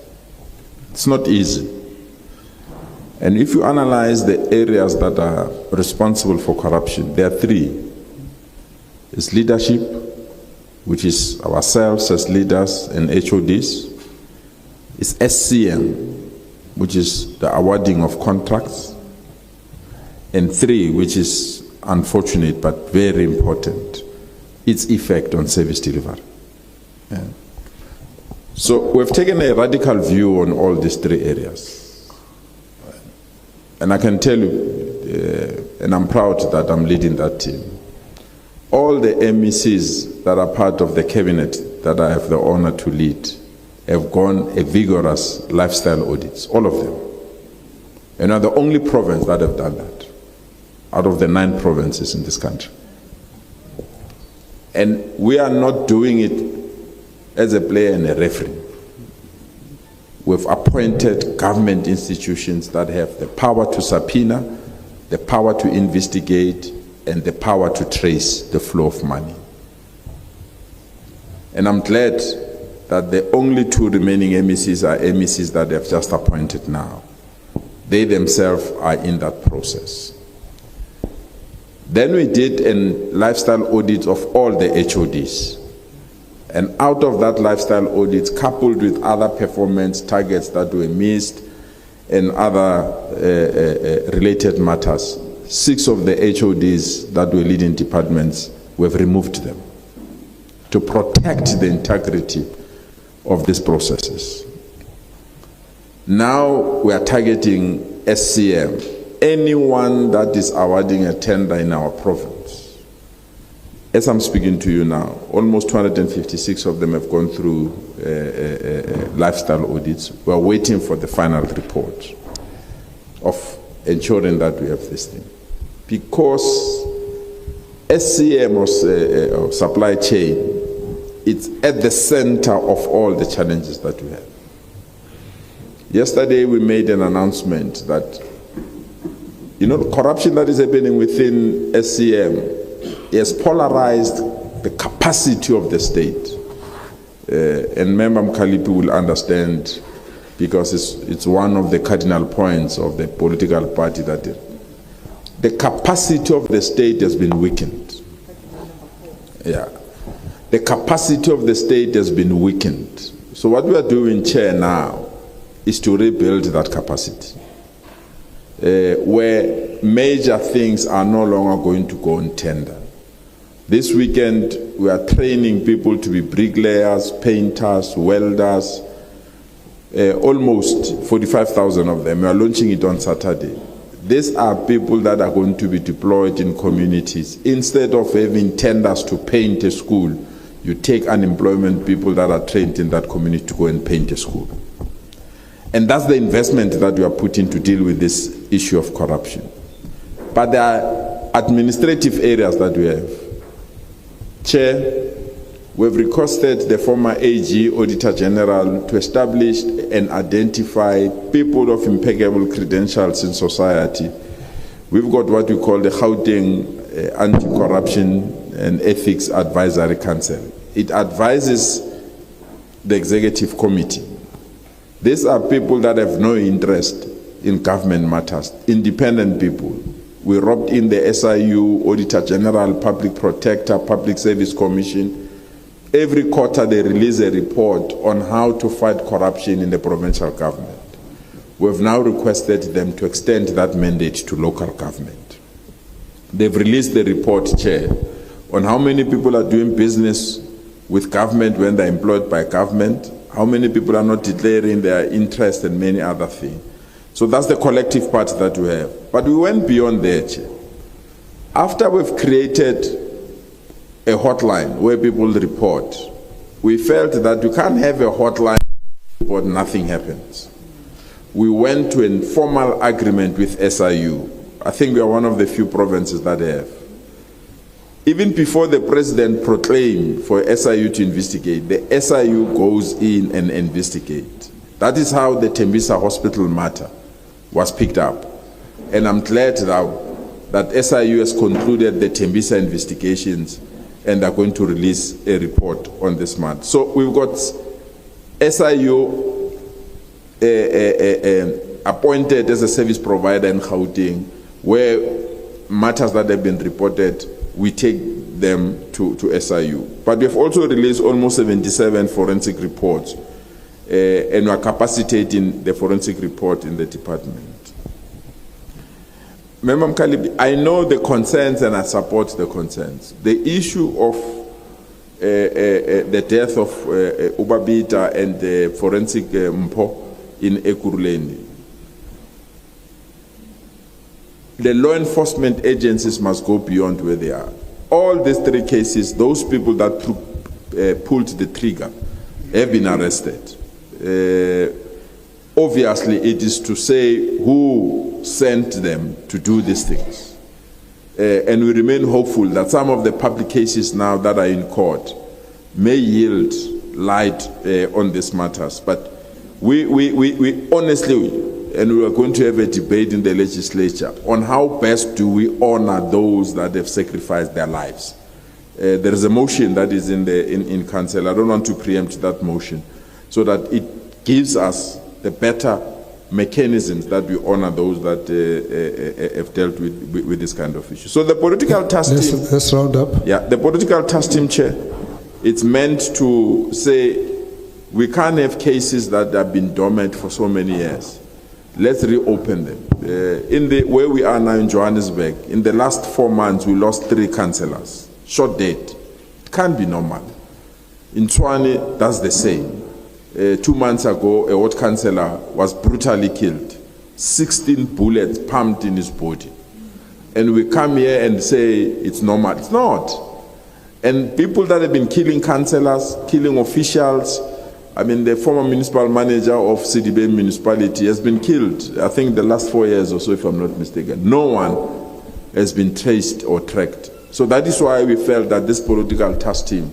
It's not easy. And if you analyze the areas that are responsible for corruption, there are 3. It's leadership, which is ourselves as leaders and HODs. It's SCM, which is the awarding of contracts. And 3, which is unfortunate but very important, its effect on service delivery. Yeah. So we've taken a radical view on all these 3 areas. And I can tell you, and I'm proud that I'm leading that team. All the MECs that are part of the cabinet that I have the honor to lead have gone a vigorous lifestyle audits, all of them. And are the only province that have done that, out of the 9 provinces in this country. And we are not doing it as a player and a referee. We've appointed government institutions that have the power to subpoena, the power to investigate, and the power to trace the flow of money. And I'm glad that the only 2 remaining MECs are MECs that they've just appointed now. They themselves are in that process. Then we did a lifestyle audit of all the HODs. And out of that lifestyle audit, coupled with other performance targets that were missed and other related matters, 6 of the HODs that were leading departments we've removed them to protect the integrity of these processes. Now we are targeting SCM, anyone that is awarding a tender in our province. As I'm speaking to you now, almost 256 of them have gone through lifestyle audits. We are waiting for the final report of ensuring that we have this thing. Because SCM or supply chain, it's at the center of all the challenges that we have. Yesterday we made an announcement that, the corruption that is happening within SCM has polarized the capacity of the state. And Member Mkalipi will understand, because it's one of the cardinal points of the political party, that the capacity of the state has been weakened. Yeah. The capacity of the state has been weakened. So what we are doing, Chair, now is to rebuild that capacity, where major things are no longer going to go on tender. This weekend, we are training people to be bricklayers, painters, welders, almost 45,000 of them. We are launching it on Saturday. These are people that are going to be deployed in communities. Instead of having tenders to paint a school, you take unemployment people that are trained in that community to go and paint a school. And that's the investment that we are putting to deal with this issue of corruption. But there are administrative areas that we have. Chair, we've requested the former AG, Auditor General, to establish and identify people of impeccable credentials in society. We've got what we call the Gauteng Anti-Corruption and Ethics Advisory Council. It advises the executive committee. These are people that have no interest in government matters, independent people. We roped in the SIU, Auditor General, Public Protector, Public Service Commission. Every quarter they release a report on how to fight corruption in the provincial government. We've now requested them to extend that mandate to local government. They've released the report, Chair, on how many people are doing business with government when they're employed by government, how many people are not declaring their interest, and many other things. So that's the collective part that we have. But we went beyond there, Chair. After we've created a hotline where people report, we felt that you can't have a hotline but nothing happens. We went to an formal agreement with SIU. I think we are one of the few provinces that have. Even before the president proclaimed for SIU to investigate, the SIU goes in and investigates. That is how the Tembisa Hospital matter was picked up. And I'm glad now that SIU has concluded the Tembisa investigations and are going to release a report on this matter. So we've got SIU appointed as a service provider in Gauteng, where matters that have been reported, we take them to SIU. But we've also released almost 77 forensic reports, and we are capacitating the forensic report in the department. Member Mkalipi, I know the concerns and I support the concerns. The issue of the death of Ubabita and the forensic Mpo in Ekurhuleni. The law enforcement agencies must go beyond where they are. All these three cases, those people that pulled the trigger have been arrested. Obviously, it is to say who sent them to do these things. And we remain hopeful that some of the public cases now that are in court may yield light on these matters. But we honestly, and we are going to have a debate in the legislature on how best do we honor those that have sacrificed their lives. There is a motion that is in council. I don't want to preempt that motion, so that it gives us the better mechanisms that we honor those that have dealt with this kind of issue. So the political task team... Let's round up. Yeah, the political task team, Chair, it's meant to say we can't have cases that have been dormant for so many years. Let's reopen them. Where we are now in Johannesburg, in the last 4 months, we lost 3 councillors short date. It can't be normal. In Tshwane, that's the same. 2 months ago, a ward councillor was brutally killed. 16 bullets pumped in his body. And we come here and say it's normal. It's not. And people that have been killing councillors, killing officials, I mean, the former municipal manager of CDB municipality has been killed, I think the last 4 years or so, if I'm not mistaken. No one has been traced or tracked. So that is why we felt that this political task team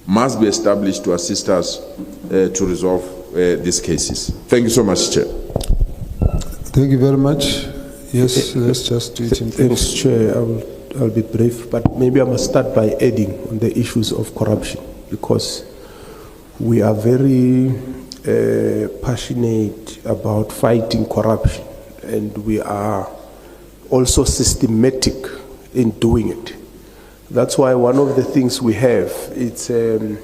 must be established to assist us to resolve these cases. Thank you so much, Chair. Thank you very much. Yes, let's just do it in Thanks, Chair. I'll be brief, but maybe I must start by adding on the issues of corruption, because we are very passionate about fighting corruption, and we are also systematic in doing it. That's why one of the things we have, it's an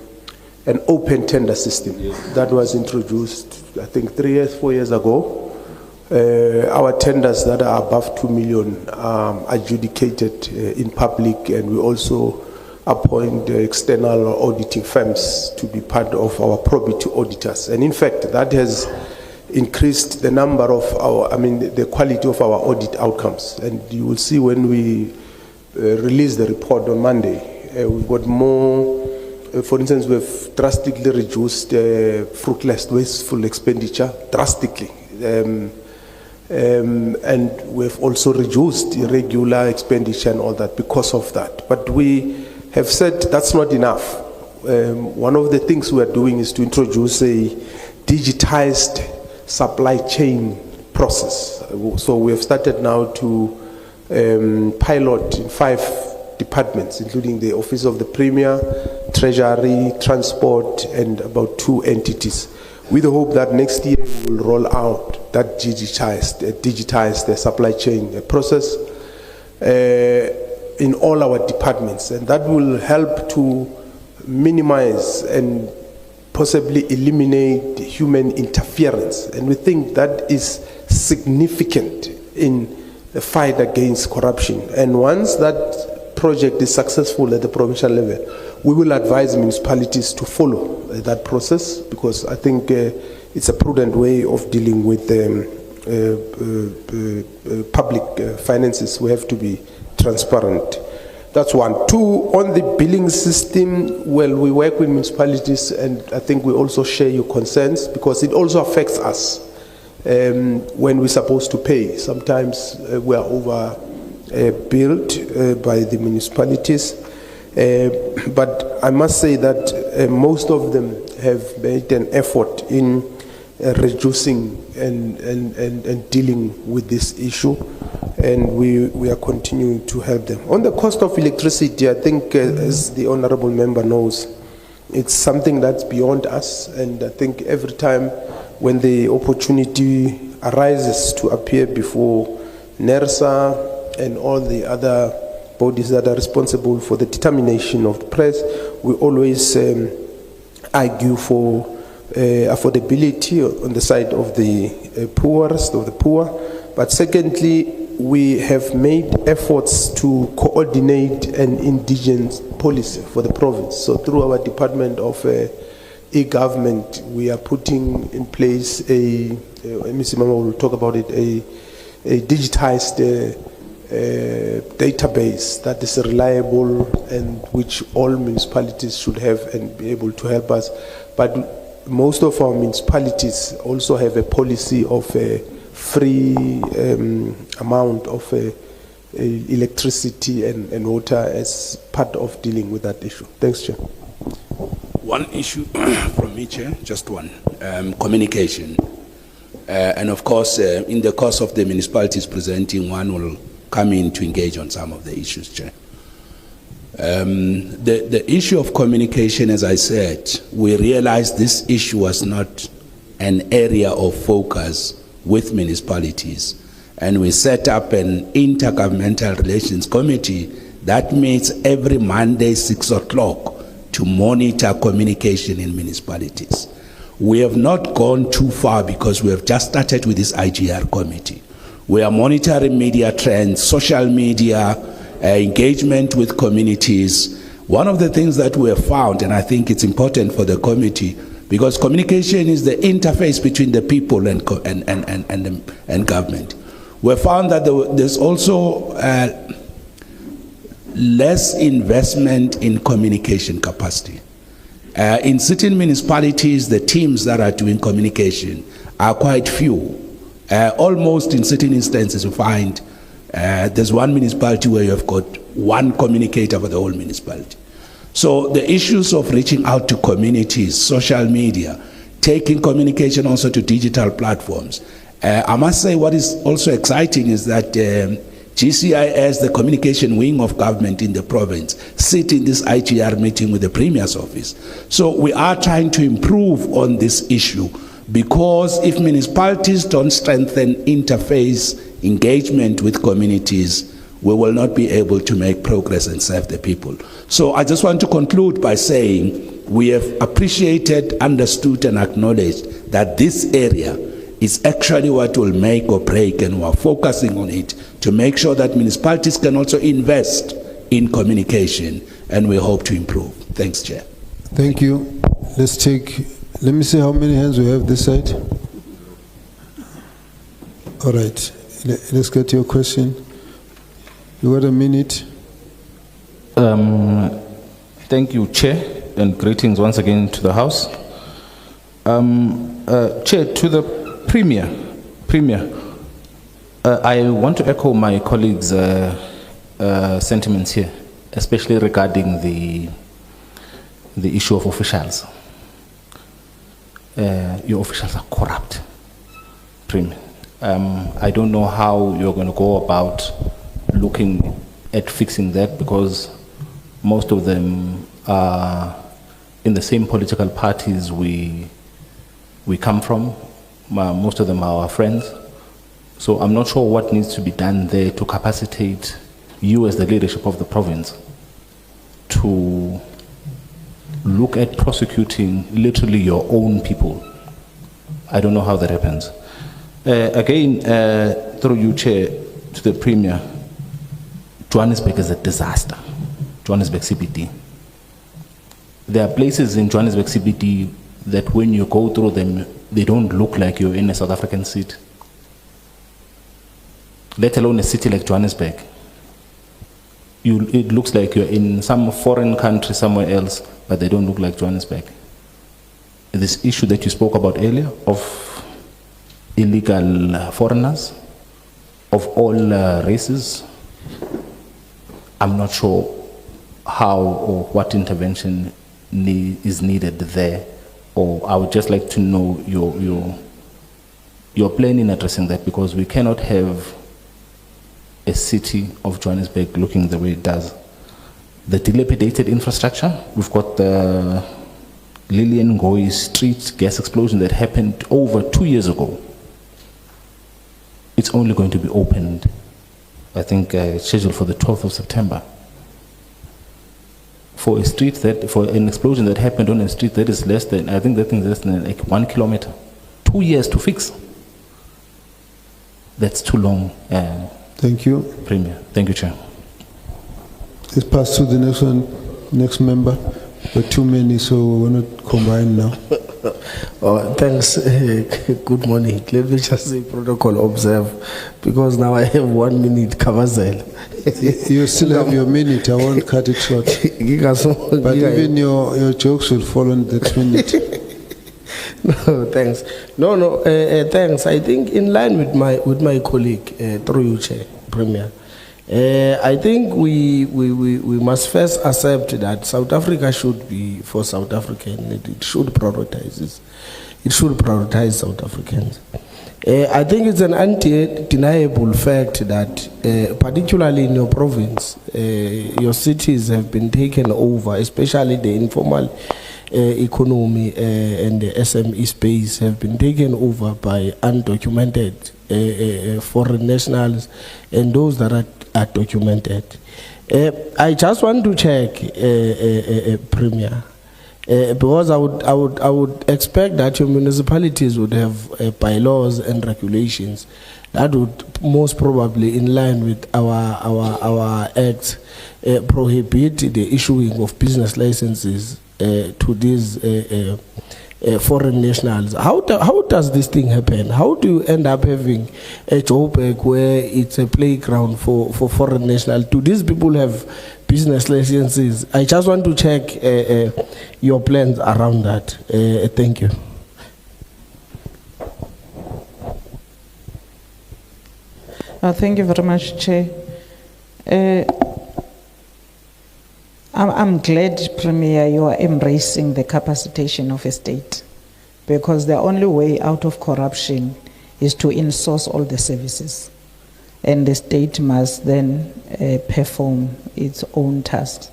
open tender system that was introduced, I think 4 years ago. Our tenders that are above 2 million are adjudicated in public, and we also appoint external auditing firms to be part of our probity auditors. And in fact, that has increased the number of the quality of our audit outcomes. And you will see when we release the report on Monday, we've got more, for instance, we've drastically reduced fruitless, wasteful expenditure, drastically. And we've also reduced irregular expenditure and all that because of that. But we have said that's not enough. One of the things we are doing is to introduce a digitized supply chain process. So we have started now to pilot in 5 departments, including the Office of the Premier, Treasury, Transport, and about 2 entities, with the hope that next year we will roll out that digitized supply chain process in all our departments, and that will help to minimize and possibly eliminate human interference. And we think that is significant in the fight against corruption. And once that project is successful at the provincial level, we will advise municipalities to follow that process, because I think it's a prudent way of dealing with public finances. We have to be transparent. That's one. 2, on the billing system, well, we work with municipalities, and I think we also share your concerns, because it also affects us when we're supposed to pay. Sometimes we are over billed by the municipalities. But I must say that most of them have made an effort in reducing and dealing with this issue, and we are continuing to help them. On the cost of electricity, I think, as the honorable member knows, it's something that's beyond us, and I think every time when the opportunity arises to appear before NERSA and all the other bodies that are responsible for the determination of the price, we always argue for affordability on the side of the poorest of the poor. But secondly, we have made efforts to coordinate an indigent policy for the province. So through our Department of E-Government, we are putting in place Mr. Mama will talk about it, a digitized database that is reliable and which all municipalities should have and be able to help us. But most of our municipalities also have a policy of a free amount of electricity and water as part of dealing with that issue. Thanks, Chair. One issue from me, Chair, just one, communication. And of course, in the course of the municipalities presenting, one will come in to engage on some of the issues, Chair. The issue of communication, as I said, we realized this issue was not an area of focus with municipalities, and we set up an intergovernmental relations committee that meets every Monday 6 o'clock to monitor communication in municipalities. We have not gone too far because we have just started with this IGR committee. We are monitoring media trends, social media, engagement with communities, One of the things that we have found, and I think it's important for the committee, because communication is the interface between the people and government. We have found that there's also less investment in communication capacity. In certain municipalities, the teams that are doing communication are quite few. Almost in certain instances, you find there's one municipality where you have got one communicator for the whole municipality. So the issues of reaching out to communities, social media, taking communication also to digital platforms. I must say what is also exciting is that GCIS, the communication wing of government in the province, sit in this IGR meeting with the Premier's office. So we are trying to improve on this issue, because if municipalities don't strengthen interface engagement with communities, we will not be able to make progress and serve the people. So I just want to conclude by saying we have appreciated, understood, and acknowledged that this area is actually what will make or break, and we are focusing on it to make sure that municipalities can also invest in communication, and we hope to improve. Thanks, Chair. Thank you. Let me see how many hands we have this side. All right, let's get your question. You got a minute. Thank you, Chair, and greetings once again to the House. Chair, to the Premier, I want to echo my colleagues' sentiments here, especially regarding the issue of officials. Your officials are corrupt, Premier. I don't know how you're going to go about looking at fixing that, because most of them are in the same political parties we come from. Most of them are our friends. So I'm not sure what needs to be done there to capacitate you as the leadership of the province to look at prosecuting literally your own people. I don't know how that happens. Again, through you, Chair, to the Premier, Johannesburg is a disaster. Johannesburg CBD. There are places in Johannesburg CBD that when you go through them, they don't look like you're in a South African city, let alone a city like Johannesburg. It looks like you're in some foreign country somewhere else, but they don't look like Johannesburg. This issue that you spoke about earlier of illegal foreigners of all races, I'm not sure how or what intervention is needed there, or I would just like to know your plan in addressing that, because we cannot have a city of Johannesburg looking the way it does. The dilapidated infrastructure, we've got the Lillian Ngoyi Street gas explosion that happened over 2 years ago. It's only going to be opened, I think, scheduled for the 12th of September. For a street for an explosion that happened on a street that is less than, I think that thing is less than like 1 kilometer, 2 years to fix. That's too long. Thank you. Premier. Thank you, Chair. Let's pass to the next one, next member. But too many, so we will not combine now. Thanks. Good morning. Let me just say protocol observe, because now I have 1 minute, Kabazel. You still have your minute, I won't cut it short. But even your jokes will fall on that minute. No, thanks. Thanks. I think in line with my colleague, through you, Chair, Premier, I think we must first accept that South Africa should be for South African. It should prioritize this. It should prioritize South Africans. I think it's an undeniable fact that, particularly in your province, your cities have been taken over, especially the informal economy and the SME space have been taken over by undocumented foreign nationals and those that are documented. I just want to check, Premier, Because I would expect that your municipalities would have bylaws and regulations that would most probably, in line with our act, prohibit the issuing of business licenses to these foreign nationals. How does this thing happen? How do you end up having a Joburg where it's a playground for foreign nationals? Do these people have business licenses? I just want to check your plans around that. Thank you. Thank you very much, Chair. I'm glad, Premier, you are embracing the capacitation of a state, because the only way out of corruption is to insource all the services, and the state must then perform its own tasks.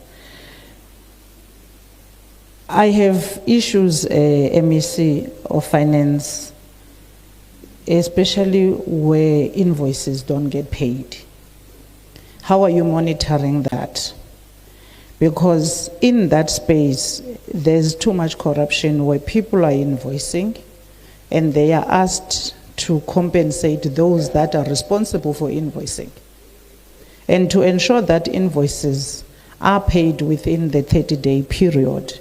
I have issues, MEC of Finance, especially where invoices don't get paid. How are you monitoring that? Because in that space, there's too much corruption where people are invoicing and they are asked to compensate those that are responsible for invoicing. And to ensure that invoices are paid within the 30-day period,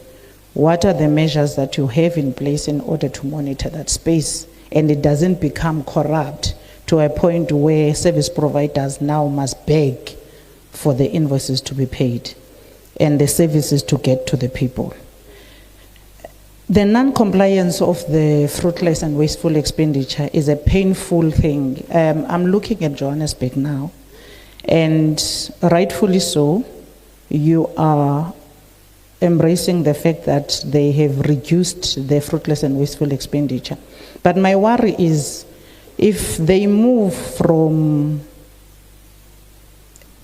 what are the measures that you have in place in order to monitor that space and it doesn't become corrupt to a point where service providers now must beg for the invoices to be paid and the services to get to the people? The non-compliance of the fruitless and wasteful expenditure is a painful thing. I'm looking at Johannesburg now, and rightfully so, you are embracing the fact that they have reduced the fruitless and wasteful expenditure. But my worry is if they move from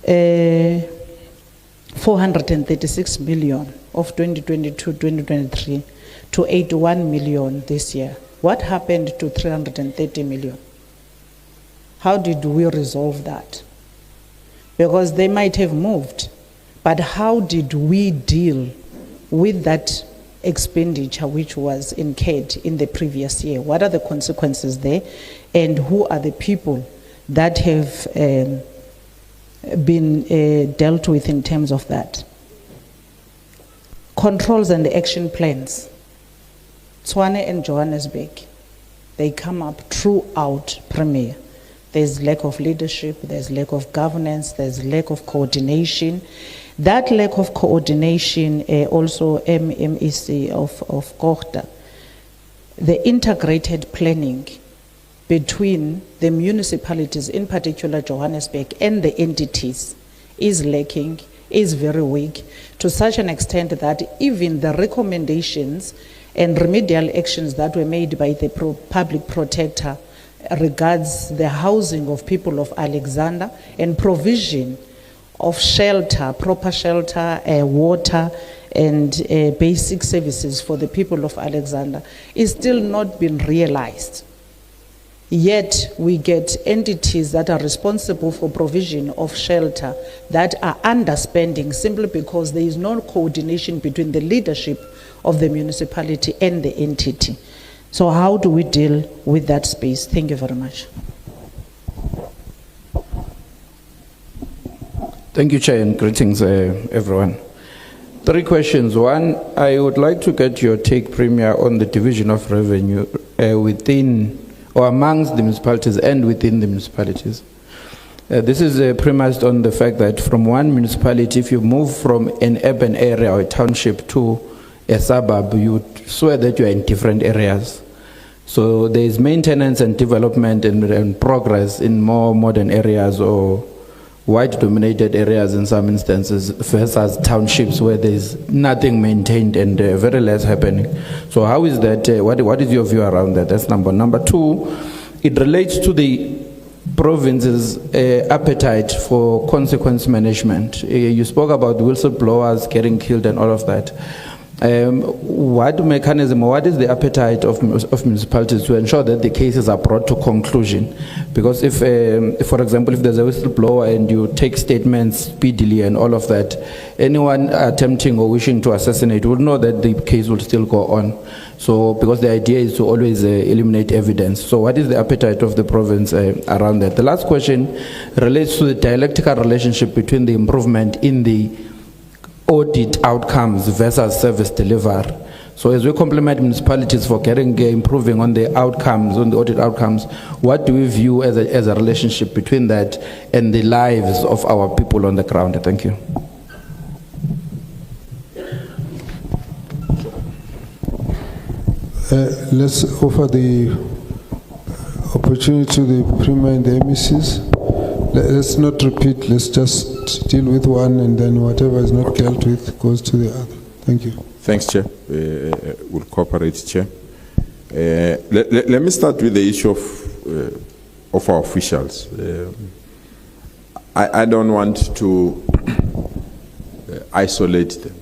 436 million of 2022-2023 to 81 million this year, what happened to 330 million? How did we resolve that? Because they might have moved, but how did we deal with that expenditure which was incurred in the previous year? What are the consequences there, and who are the people that have been dealt with in terms of that? Controls and action plans. Tshwane and Johannesburg, they come up throughout Premier. There's lack of leadership, there's lack of governance, there's lack of coordination. That lack of coordination, also MEC of Kochta, the integrated planning between the municipalities, in particular Johannesburg, and the entities is lacking, is very weak, to such an extent that even the recommendations and remedial actions that were made by the public protector regards the housing of people of Alexander and provision of shelter, proper shelter, water, and basic services for the people of Alexander is still not been realized. Yet we get entities that are responsible for provision of shelter that are underspending simply because there is no coordination between the leadership of the municipality and the entity. So how do we deal with that space? Thank you very much. Thank you, Chair, and greetings, everyone. 3 questions. One, I would like to get your take, Premier, on the division of revenue within or amongst the municipalities and within the municipalities. This is premised on the fact that from one municipality, if you move from an urban area or a township to a suburb, you would swear that you are in different areas. So there is maintenance and development and progress in more modern areas or white-dominated areas in some instances versus townships where there is nothing maintained and very less happening. So how is that, what is your view around that? That's number one. Number 2, it relates to the province's appetite for consequence management. You spoke about whistleblowers getting killed and all of that. What mechanism or what is the appetite of municipalities to ensure that the cases are brought to conclusion? Because if, for example, if there's a whistleblower and you take statements speedily and all of that, anyone attempting or wishing to assassinate would know that the case will still go on. So, because the idea is to always eliminate evidence. So what is the appetite of the province around that? The last question relates to the dialectical relationship between the improvement in the audit outcomes versus service delivery. So as we compliment municipalities for improving on the outcomes, on the audit outcomes, what do we view as a relationship between that and the lives of our people on the ground? Thank you. Let's offer the opportunity to the Premier and the MECs. Let's not repeat, let's just deal with one, and then whatever is not dealt with goes to the other. Thank you. Thanks, Chair. We'll cooperate, Chair. Let me start with the issue of our officials. I don't want to isolate them.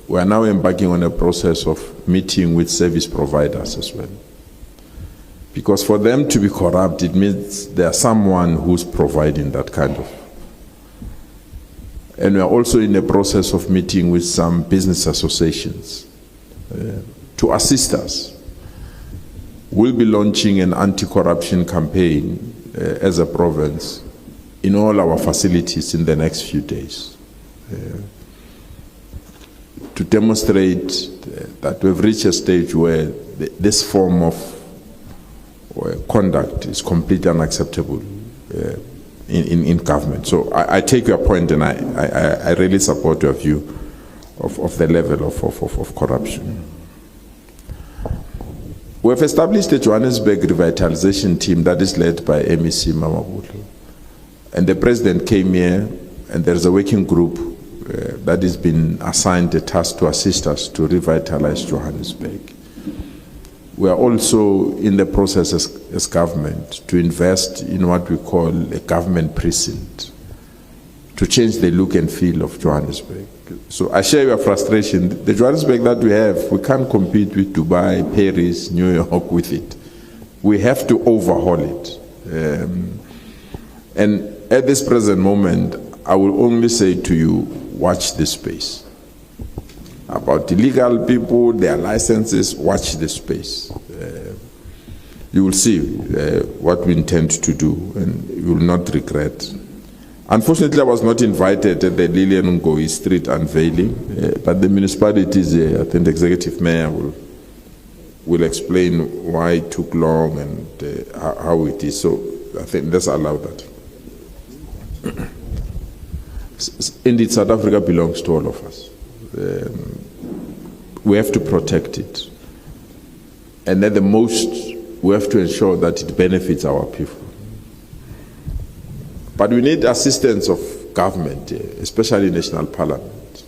We are now embarking on a process of meeting with service providers as well. Because for them to be corrupt, it means there's someone who's providing that kind of. And we are also in the process of meeting with some business associations to assist us. We'll be launching an anti-corruption campaign as a province in all our facilities in the next few days to demonstrate that we've reached a stage where this form of conduct is completely unacceptable in government. So I take your point, and I really support your view of the level of corruption. We have established a Johannesburg revitalization team that is led by MEC Mamabolo. And the President came here, and there's a working group that has been assigned a task to assist us to revitalize Johannesburg. We are also in the process as government to invest in what we call a government precinct to change the look and feel of Johannesburg. So I share your frustration. The Johannesburg that we have, we can't compete with Dubai, Paris, New York with it. We have to overhaul it. And at this present moment, I will only say to you, watch this space. About illegal people, their licenses, watch this space. You will see what we intend to do, and you will not regret. Unfortunately, I was not invited at the Lilian Ngoyi Street unveiling, but the municipalities, I think the executive mayor will explain why it took long and how it is. So I think let's allow that. Indeed, South Africa belongs to all of us. We have to protect it. And at the most, we have to ensure that it benefits our people. But we need assistance of government, especially National Parliament.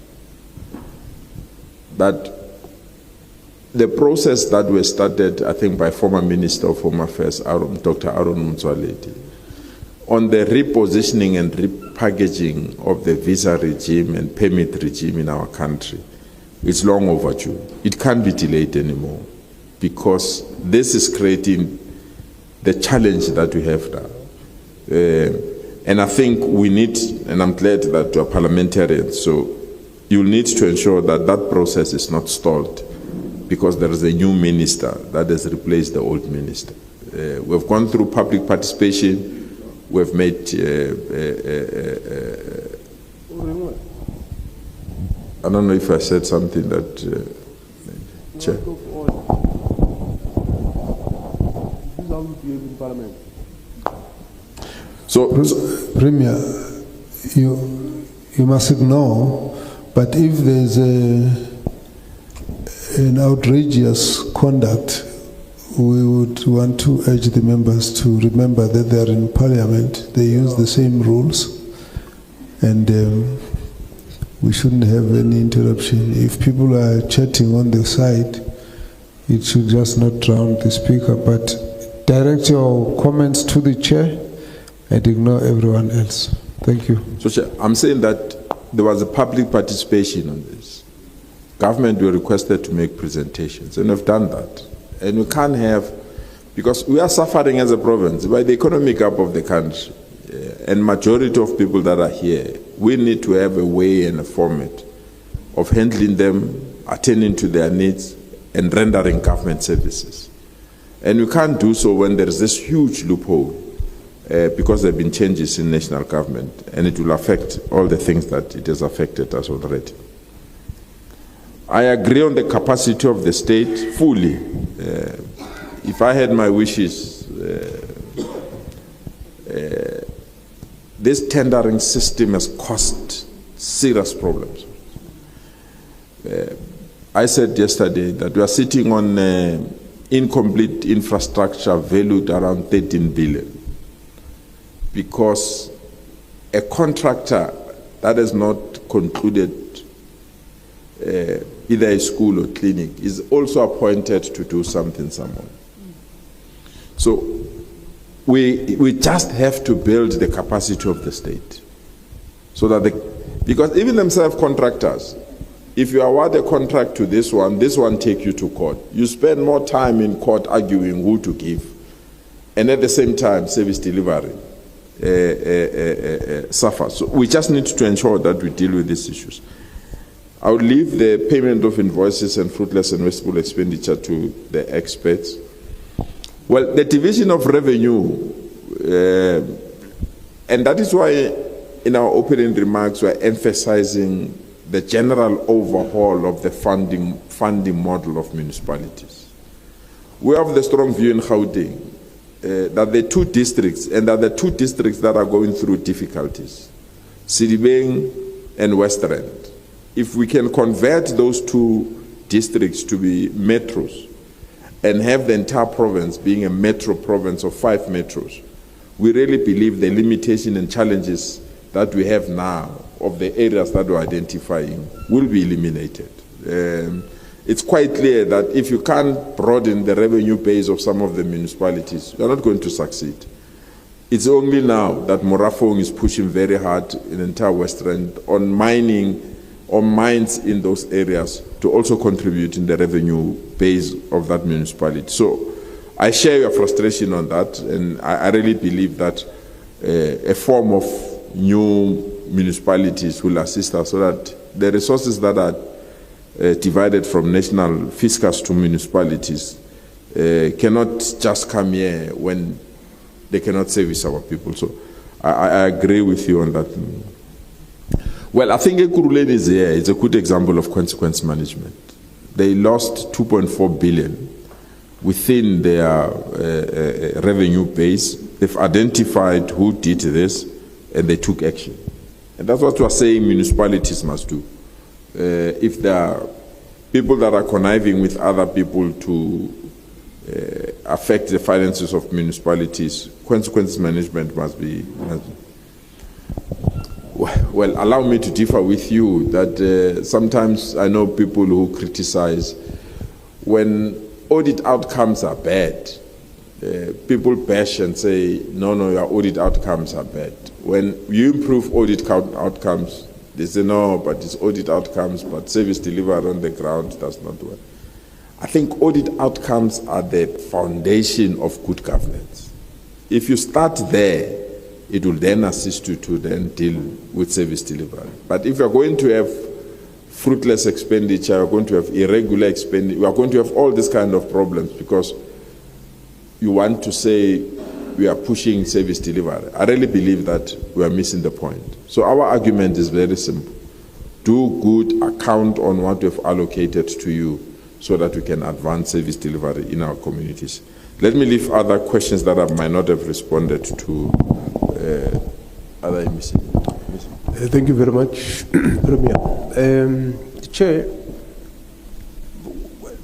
But the process that was started, I think, by former Minister of Home Affairs, Dr. Aaron Motsoaledi, on the repositioning and repackaging of the visa regime and permit regime in our country, it's long overdue. It can't be delayed anymore, because this is creating the challenge that we have now. And I think we need, and I'm glad that you are parliamentarians, so you'll need to ensure that that process is not stalled, because there is a new minister that has replaced the old minister. We've gone through public participation. We've made, I don't know if I said something that, Chair. So, Premier, you must ignore, but if there's an outrageous conduct, we would want to urge the members to remember that they are in Parliament. They use the same rules, and we shouldn't have any interruption. If people are chatting on the side, it should just not drown the speaker, but direct your comments to the chair and ignore everyone else. Thank you. So, Chair, I'm saying that there was a public participation on this. government were requested to make presentations, and we've done that. And we can't have, because we are suffering as a province by the economic gap of the country, and majority of people that are here, we need to have a way and a format of handling them, attending to their needs, and rendering government services. And we can't do so when there is this huge loophole, because there have been changes in national government, and it will affect all the things that it has affected us already. I agree on the capacity of the state fully. If I had my wishes, this tendering system has caused serious problems. I said yesterday that we are sitting on incomplete infrastructure valued around 13 billion because a contractor that has not concluded either a school or clinic is also appointed to do something somewhere. So we just have to build the capacity of the state so that because even themselves contractors, if you award a contract to this one take you to court. You spend more time in court arguing who to give, and at the same time service delivery suffers. So we just need to ensure that we deal with these issues. I would leave the payment of invoices and fruitless and wasteful expenditure to the experts. Well, the division of revenue, and that is why in our opening remarks we're emphasizing the general overhaul of the funding model of municipalities. We have the strong view in Gauteng that the two districts, and that the two districts that are going through difficulties, Sidibeng and West Rand, if we can convert those two districts to be metros and have the entire province being a metro province of 5 metros, we really believe the limitation and challenges that we have now of the areas that we're identifying will be eliminated. It's quite clear that if you can't broaden the revenue base of some of the municipalities, you're not going to succeed. It's only now that Morafong is pushing very hard in the entire West Rand on mining or mines in those areas to also contribute in the revenue base of that municipality. So I share your frustration on that, and I really believe that a form of new municipalities will assist us so that the resources that are divided from national fiscus to municipalities cannot just come here when they cannot service our people. So I agree with you on that. Well, I think Ekurhuleni is here. It's a good example of consequence management. They lost 2.4 billion within their revenue base. They've identified who did this, and they took action. And that's what we're saying municipalities must do. If there are people that are conniving with other people to affect the finances of municipalities, consequence management must be. Well, allow me to differ with you that sometimes I know people who criticize when audit outcomes are bad. People bash and say, no, your audit outcomes are bad. When you improve audit outcomes, they say, no, but it's audit outcomes, but service delivered on the ground does not work. I think audit outcomes are the foundation of good governance. If you start there, it will then assist you to then deal with service delivery. But if you're going to have fruitless expenditure, you're going to have irregular expenditure, you are going to have all these kind of problems because you want to say we are pushing service delivery. I really believe that we are missing the point. So our argument is very simple. Do good, account on what we have allocated to you so that we can advance service delivery in our communities. Let me leave other questions that I might not have responded to other MSC. Thank you very much, Premier. Chair,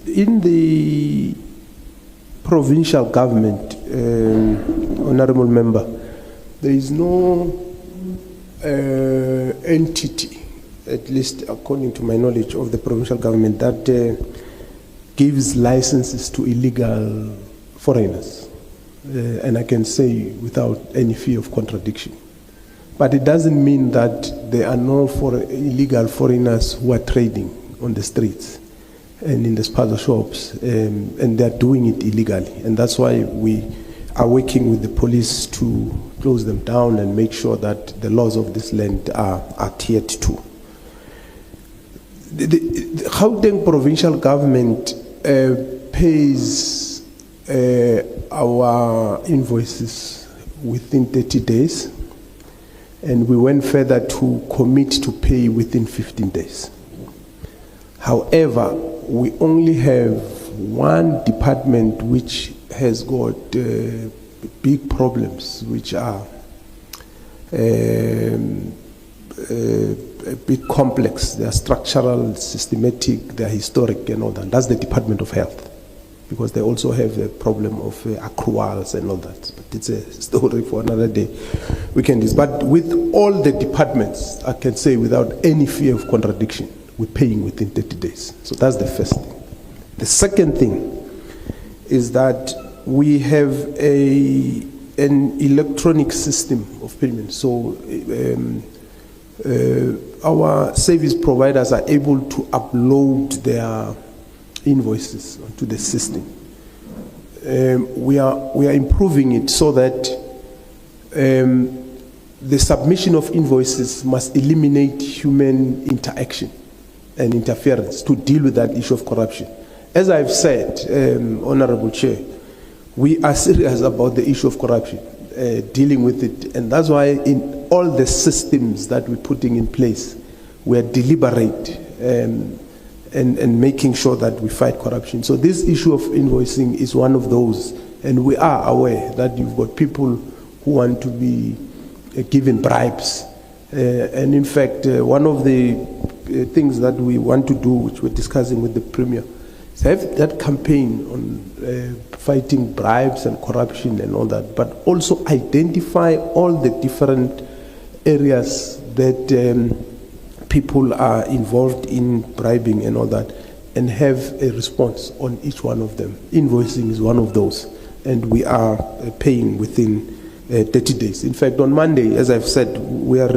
in the provincial government, honorable member, there is no entity, at least according to my knowledge of the provincial government, that gives licenses to illegal foreigners. And I can say without any fear of contradiction. But it doesn't mean that there are no illegal foreigners who are trading, on the streets and in the spaza shops, and they're doing it illegally. And that's why we are working with the police to close them down and make sure that the laws of this land are adhered to. The Gauteng provincial government pays our invoices within 30 days, and we went further to commit to pay within 15 days. However, we only have one department which has got big problems, which are a bit complex. They are structural, systematic, they are historic and all that. That's the Department of Health, because they also have the problem of accruals and all that. But it's a story for another day. We can do. But with all the departments, I can say without any fear of contradiction, we're paying within 30 days. So that's the first thing. The second thing is that we have an electronic system of payment. So our service providers are able to upload their invoices onto the system. We are improving it so that the submission of invoices must eliminate human interaction and interference to deal with that issue of corruption. As I've said, Honorable Chair, we are serious about the issue of corruption, dealing with it, and that's why in all the systems that we're putting in place, we are deliberate and making sure that we fight corruption. So this issue of invoicing is one of those, and we are aware that you've got people who want to be given bribes. And in fact, one of the things that we want to do, which we're discussing with the Premier, is have that campaign on fighting bribes and corruption and all that, but also identify all the different areas that people are involved in bribing and all that, and have a response on each one of them. Invoicing is one of those, and we are paying within 30 days. In fact, on Monday, as I've said, we are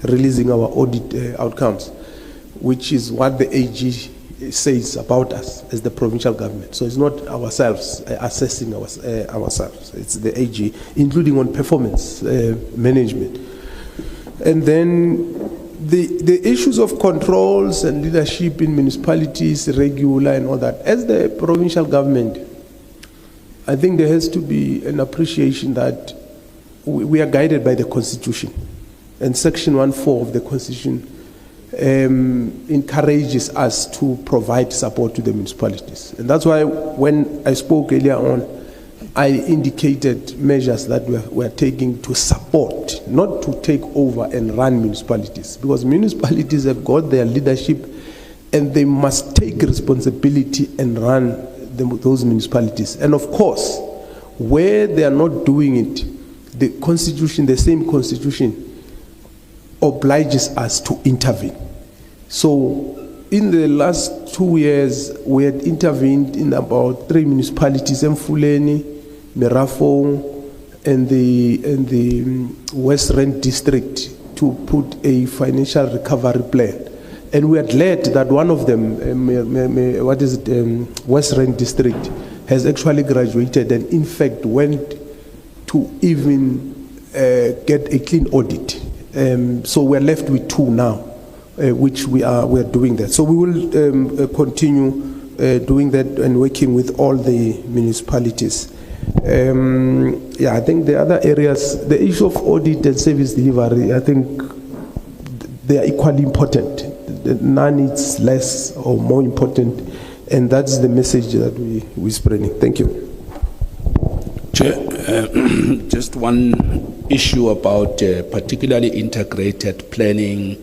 releasing our audit outcomes, which is what the AG says about us as the provincial government. So it's not ourselves assessing ourselves, it's the AG, including on performance management. And then the issues of controls and leadership in municipalities, regular and all that. As the provincial government, I think there has to be an appreciation that we are guided by the Constitution. And Section 1(4) of the Constitution encourages us to provide support to the municipalities. And that's why when I spoke earlier on, I indicated measures that we are taking to support, not to take over and run municipalities, because municipalities have got their leadership and they must take responsibility and run those municipalities. And of course, where they are not doing it, the Constitution, the same Constitution, obliges us to intervene. So in the last 2 years, we had intervened in about 3 municipalities, Mfuleni, Merafong, and the West Rand District, to put a financial recovery plan. And we are glad that one of them, West Rand District, has actually graduated and in fact went to even get a clean audit. So we're left with 2 now, which we are doing that. So we will continue doing that and working with all the municipalities. I think the other areas, the issue of audit and service delivery, I think they are equally important. None is less or more important, and that's the message that we're spreading. Thank you. Chair, just one issue about particularly integrated planning,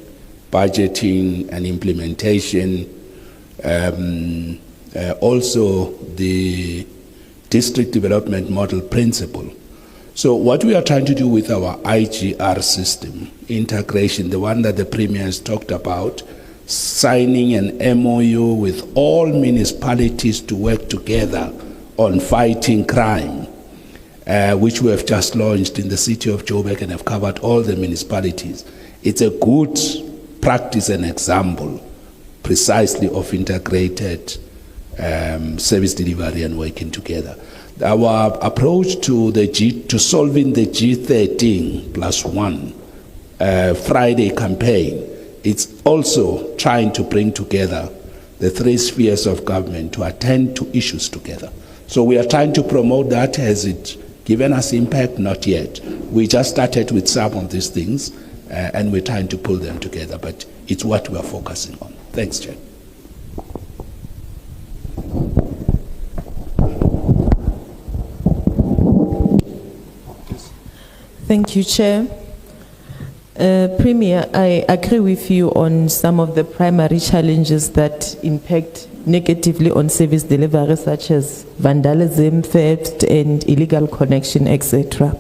budgeting and implementation, also the district development model principle. So what we are trying to do with our IGR system, integration, the one that the Premier has talked about, signing an MOU with all municipalities to work together on fighting crime, which we have just launched in the city of Joburg and have covered all the municipalities. It's a good practice an example precisely of integrated service delivery and working together. Our approach to to solving the G13 plus 1 Friday campaign, it's also trying to bring together the three spheres of government to attend to issues together. So we are trying to promote that. Has it given us impact? Not yet. We just started with some of these things and we're trying to pull them together, but it's what we are focusing on. Thanks, Chair. Thank you, Chair. Premier, I agree with you on some of the primary challenges that impact negatively on service delivery, such as vandalism, theft, and illegal connection, etc.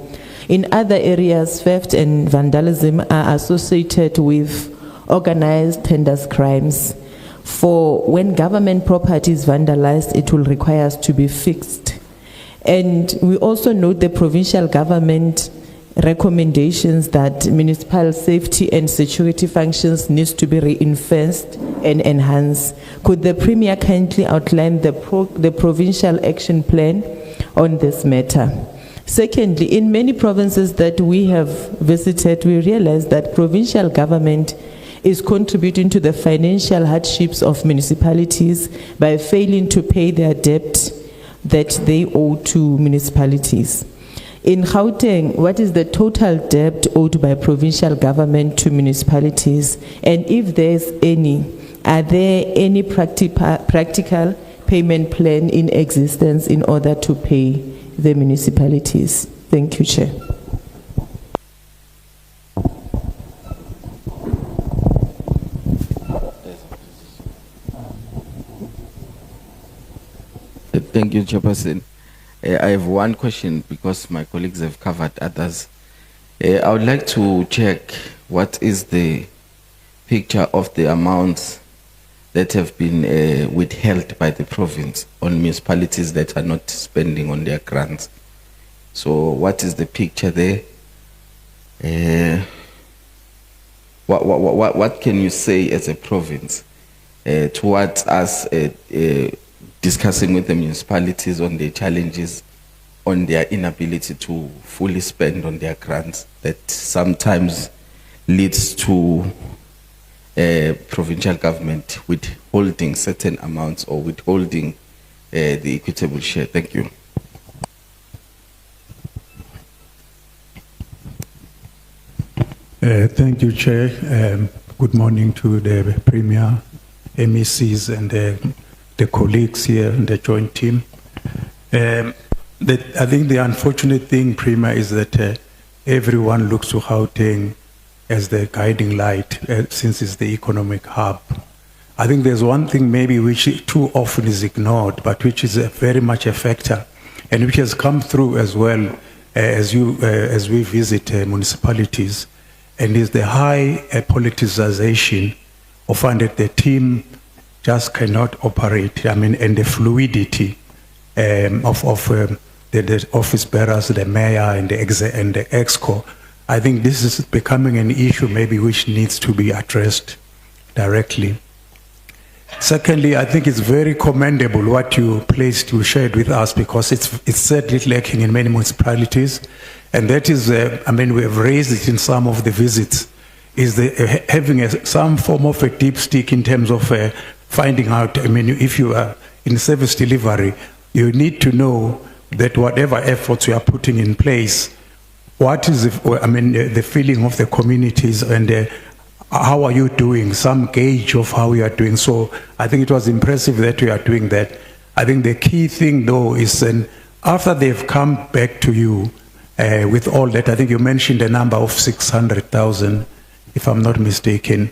In other areas, theft and vandalism are associated with organized tenders crimes. For when government property is vandalized, it will require us to be fixed. And we also note the provincial government recommendations that municipal safety and security functions needs to be reinforced and enhanced. Could the Premier kindly outline the provincial action plan on this matter? Secondly, in many provinces that we have visited, we realize that provincial government is contributing to the financial hardships of municipalities by failing to pay their debt that they owe to municipalities. In Gauteng, what is the total debt owed by provincial government to municipalities? And if there's any, are there any practical payment plan in existence in order to pay the municipalities? Thank you, Chair. Thank you, Chairperson. I have one question because my colleagues have covered others. I would like to check what is the picture of the amounts that have been withheld by the province on municipalities that are not spending on their grants. So what is the picture there? What can you say as a province towards us discussing with the municipalities on their challenges, on their inability to fully spend on their grants that sometimes leads to provincial government withholding certain amounts or withholding the equitable share? Thank you. Thank you, Chair. Good morning to the Premier, MECs, and the colleagues here in the joint team. I think the unfortunate thing, Premier, is that everyone looks to Gauteng as the guiding light since it's the economic hub. I think there's one thing maybe which too often is ignored, but which is very much a factor and which has come through as well as we visit municipalities, and is the high politicization of under the team just cannot operate. I mean, and the fluidity of the office bearers, the mayor and the exco. I think this is becoming an issue maybe which needs to be addressed directly. Secondly, I think it's very commendable what you shared with us, because it's certainly lacking in many municipalities, and that is, I mean, we have raised it in some of the visits, is having some form of a deep stick in terms of finding out, I mean, if you are in service delivery, you need to know that whatever efforts you are putting in place, what is the feeling of the communities, and how are you doing, some gauge of how you are doing. So I think it was impressive that you are doing that. I think the key thing though is after they've come back to you with all that, I think you mentioned a number of 600,000, if I'm not mistaken.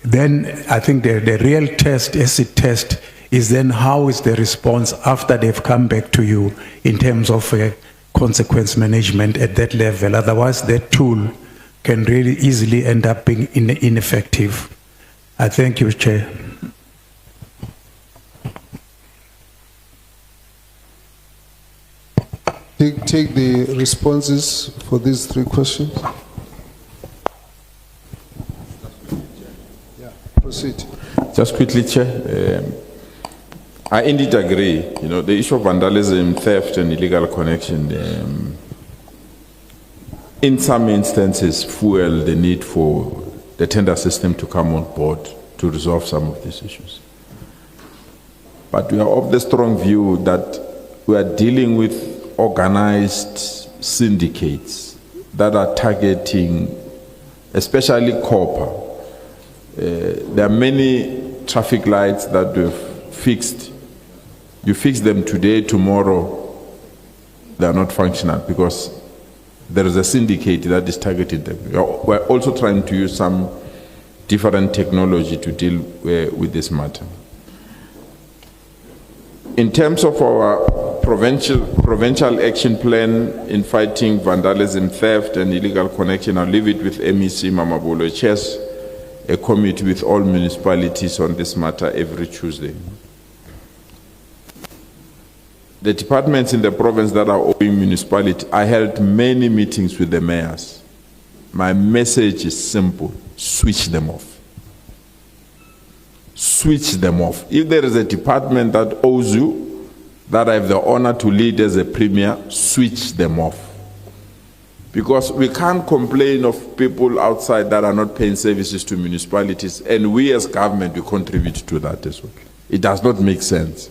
Then I think the real test, acid test, is then how is the response after they've come back to you in terms of consequence management at that level. Otherwise, that tool can really easily end up being ineffective. I thank you, Chair. Take the responses for these three questions. Proceed. Just quickly, Chair. I indeed agree. You know, the issue of vandalism, theft, and illegal connection, in some instances, fuel the need for the tender system to come on board to resolve some of these issues. But we are of the strong view that we are dealing with organized syndicates that are targeting, especially copper. There are many traffic lights that we've fixed. You fix them today, tomorrow, they are not functional because there is a syndicate that is targeting them. We're also trying to use some different technology to deal with this matter. In terms of our provincial action plan in fighting vandalism, theft, and illegal connection, I'll leave it with MEC Mamabolo. Chairs a committee with all municipalities on this matter every Tuesday. The departments in the province that are owing municipality, I held many meetings with the mayors. My message is simple: switch them off. Switch them off. If there is a department that owes you, that I have the honor to lead as a premier, switch them off. Because we can't complain of people outside that are not paying services to municipalities, and we as government, we contribute to that as well. It does not make sense.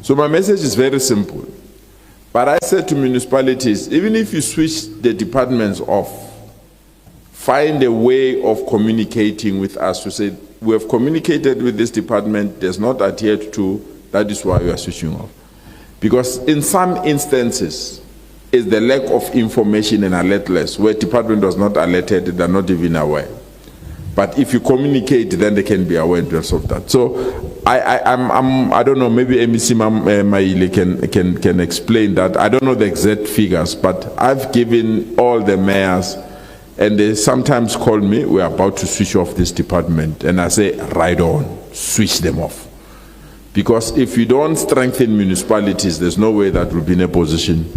So my message is very simple. But I said to municipalities, even if you switch the departments off, find a way of communicating with us to say, we have communicated with this department, there's not adhered to, that is why we are switching off. Because in some instances, it's the lack of information and alertness, where department was not alerted, they're not even aware. But if you communicate, then they can be aware in terms of that. So I don't know, maybe MEC Maile can explain that. I don't know the exact figures, but I've given all the mayors, and they sometimes call me, we're about to switch off this department. And I say, right on, switch them off. Because if you don't strengthen municipalities, there's no way that we'll be in a position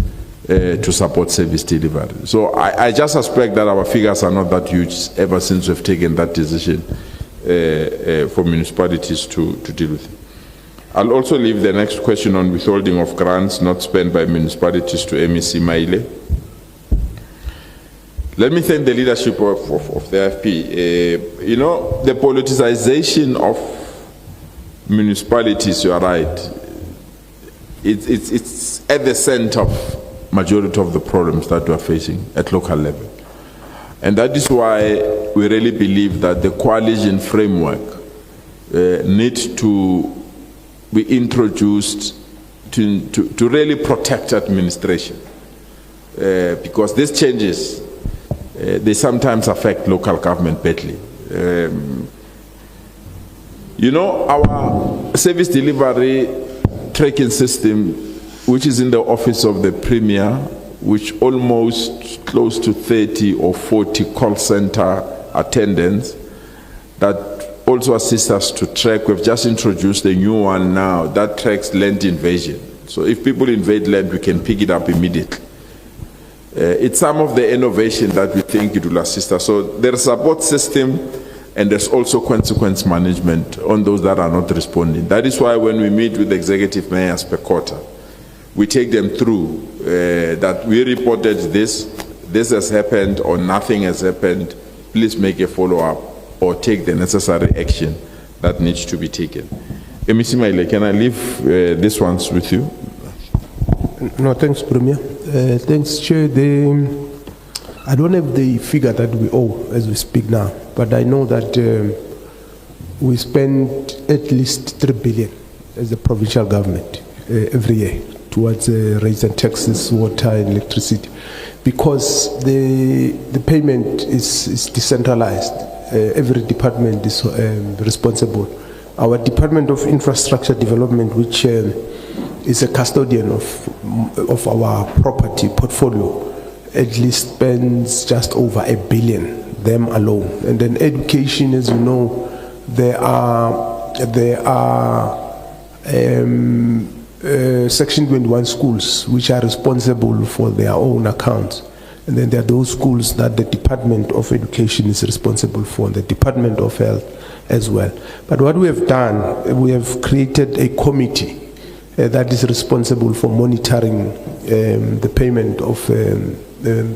to support service delivery. So I just suspect that our figures are not that huge ever since we've taken that decision for municipalities to deal with it. I'll also leave the next question on withholding of grants not spent by municipalities to MEC Maile. Let me thank the leadership of the FP. You know, the politicization of municipalities, you are right, it's at the center of majority of the problems that we are facing at local level. And that is why we really believe that the coalition framework needs to be introduced to really protect administration. Because these changes, they sometimes affect local government badly. You know, our service delivery tracking system, which is in the office of the Premier, which almost close to 30 or 40 call center attendants that also assist us to track. We've just introduced a new one now that tracks land invasion. So if people invade land, we can pick it up immediately. It's some of the innovation that we think it will assist us. So there's a support system, and there's also consequence management on those that are not responding. That is why when we meet with executive mayors per quarter, we take them through that we reported this has happened, or nothing has happened. Please make a follow-up or take the necessary action that needs to be taken. MEC Maile, can I leave these ones with you? No, thanks, Premier. Thanks, Chair. I don't have the figure that we owe as we speak now, but I know that we spend at least 3 billion as a provincial government every year towards rates and taxes, water and electricity, because the payment is decentralized. Every department is responsible. Our Department of Infrastructure Development, which is a custodian of our property portfolio, at least spends just over 1 billion, them alone. And then education, as you know, there are Section 21 schools which are responsible for their own accounts. And then there are those schools that the Department of Education is responsible for, and the Department of Health as well. But what we have done, we have created a committee that is responsible for monitoring the payment of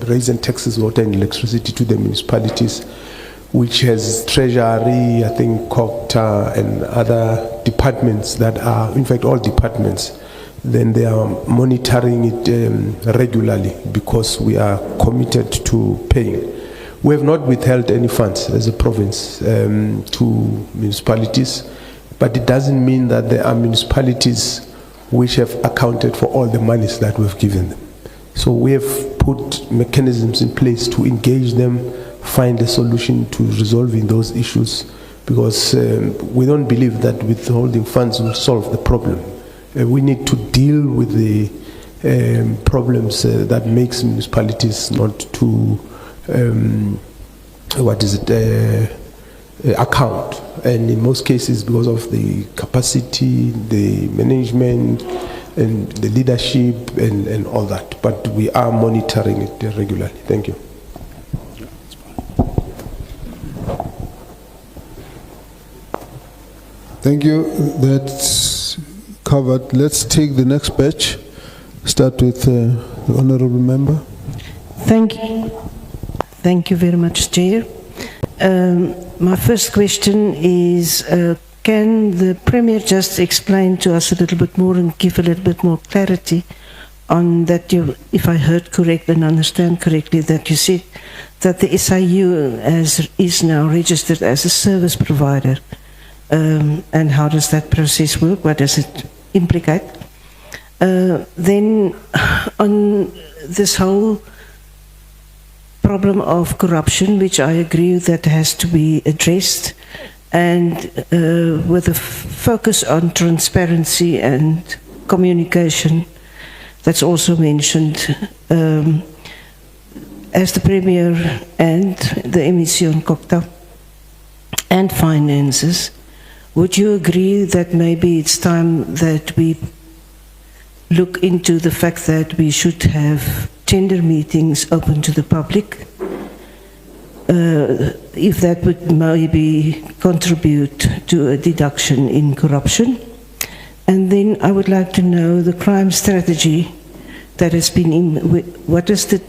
raising taxes, water and electricity to the municipalities, which has Treasury, I think COGTA and other departments that are, in fact all departments, then they are monitoring it regularly because we are committed to paying. We have not withheld any funds as a province to municipalities, but it doesn't mean that there are municipalities which have accounted for all the monies that we've given them. So we have put mechanisms in place to engage them, find a solution to resolving those issues, because we don't believe that withholding funds will solve the problem. We need to deal with the problems that makes municipalities not to account, and in most cases because of the capacity, the management, and the leadership, and all that. But we are monitoring it regularly. Thank you. Thank you. That's covered. Let's take the next batch. Start with the honourable member. Thank you. Thank you very much, Chair. My first question is, can the Premier just explain to us a little bit more and give a little bit more clarity on that, if I heard correct and understand correctly, that you said that the SIU is now registered as a service provider, and how does that process work? What does it implicate? Then on this whole problem of corruption, which I agree that has to be addressed, and with a focus on transparency and communication, that's also mentioned. As the Premier and the MEC on COGTA and finances, would you agree that maybe it's time that we look into the fact that we should have tender meetings open to the public, if that would maybe contribute to a deduction in corruption? And then I would like to know the crime strategy that has been, what is the,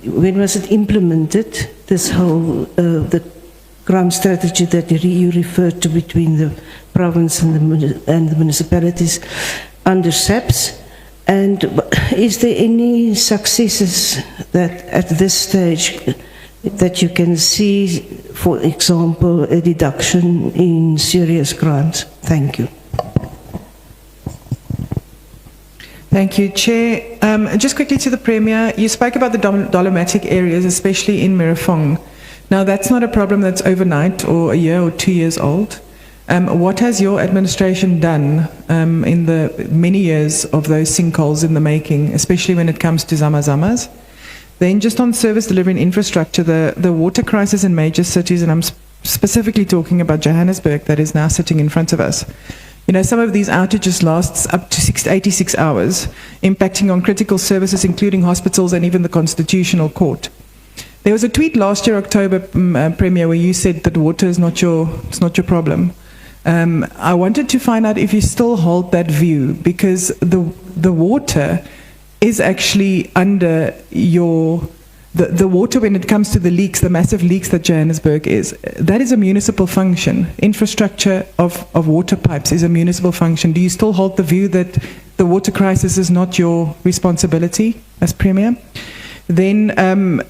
when was it implemented, this whole, the crime strategy that you referred to between the province and the municipalities under SAPS? And is there any successes that at this stage that you can see, for example, a reduction in serious crimes? Thank you. Thank you, Chair. Just quickly to the Premier, you spoke about the dolomitic areas, especially in Merafong. Now, that's not a problem that's overnight or a year or 2 years old. What has your administration done in the many years of those sinkholes in the making, especially when it comes to Zamazamas? Then just on service delivery and infrastructure, the water crisis in major cities, and I'm specifically talking about Johannesburg that is now sitting in front of us. You know, some of these outages lasts up to 86 hours, impacting on critical services, including hospitals and even the Constitutional Court. There was a tweet last year, October, Premier, where you said that water is not your problem. I wanted to find out if you still hold that view, because the water is actually under your, the water when it comes to the leaks, the massive leaks that Johannesburg is, that is a municipal function. Infrastructure of water pipes is a municipal function. Do you still hold the view that the water crisis is not your responsibility as Premier? Then,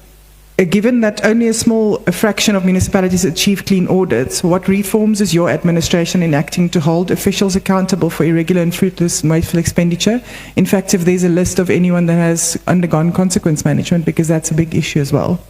given that only a small fraction of municipalities achieve clean audits, what reforms is your administration enacting to hold officials accountable for irregular and fruitless wasteful expenditure? In fact, if there's a list of anyone that has undergone consequence management, because that's a big issue as well.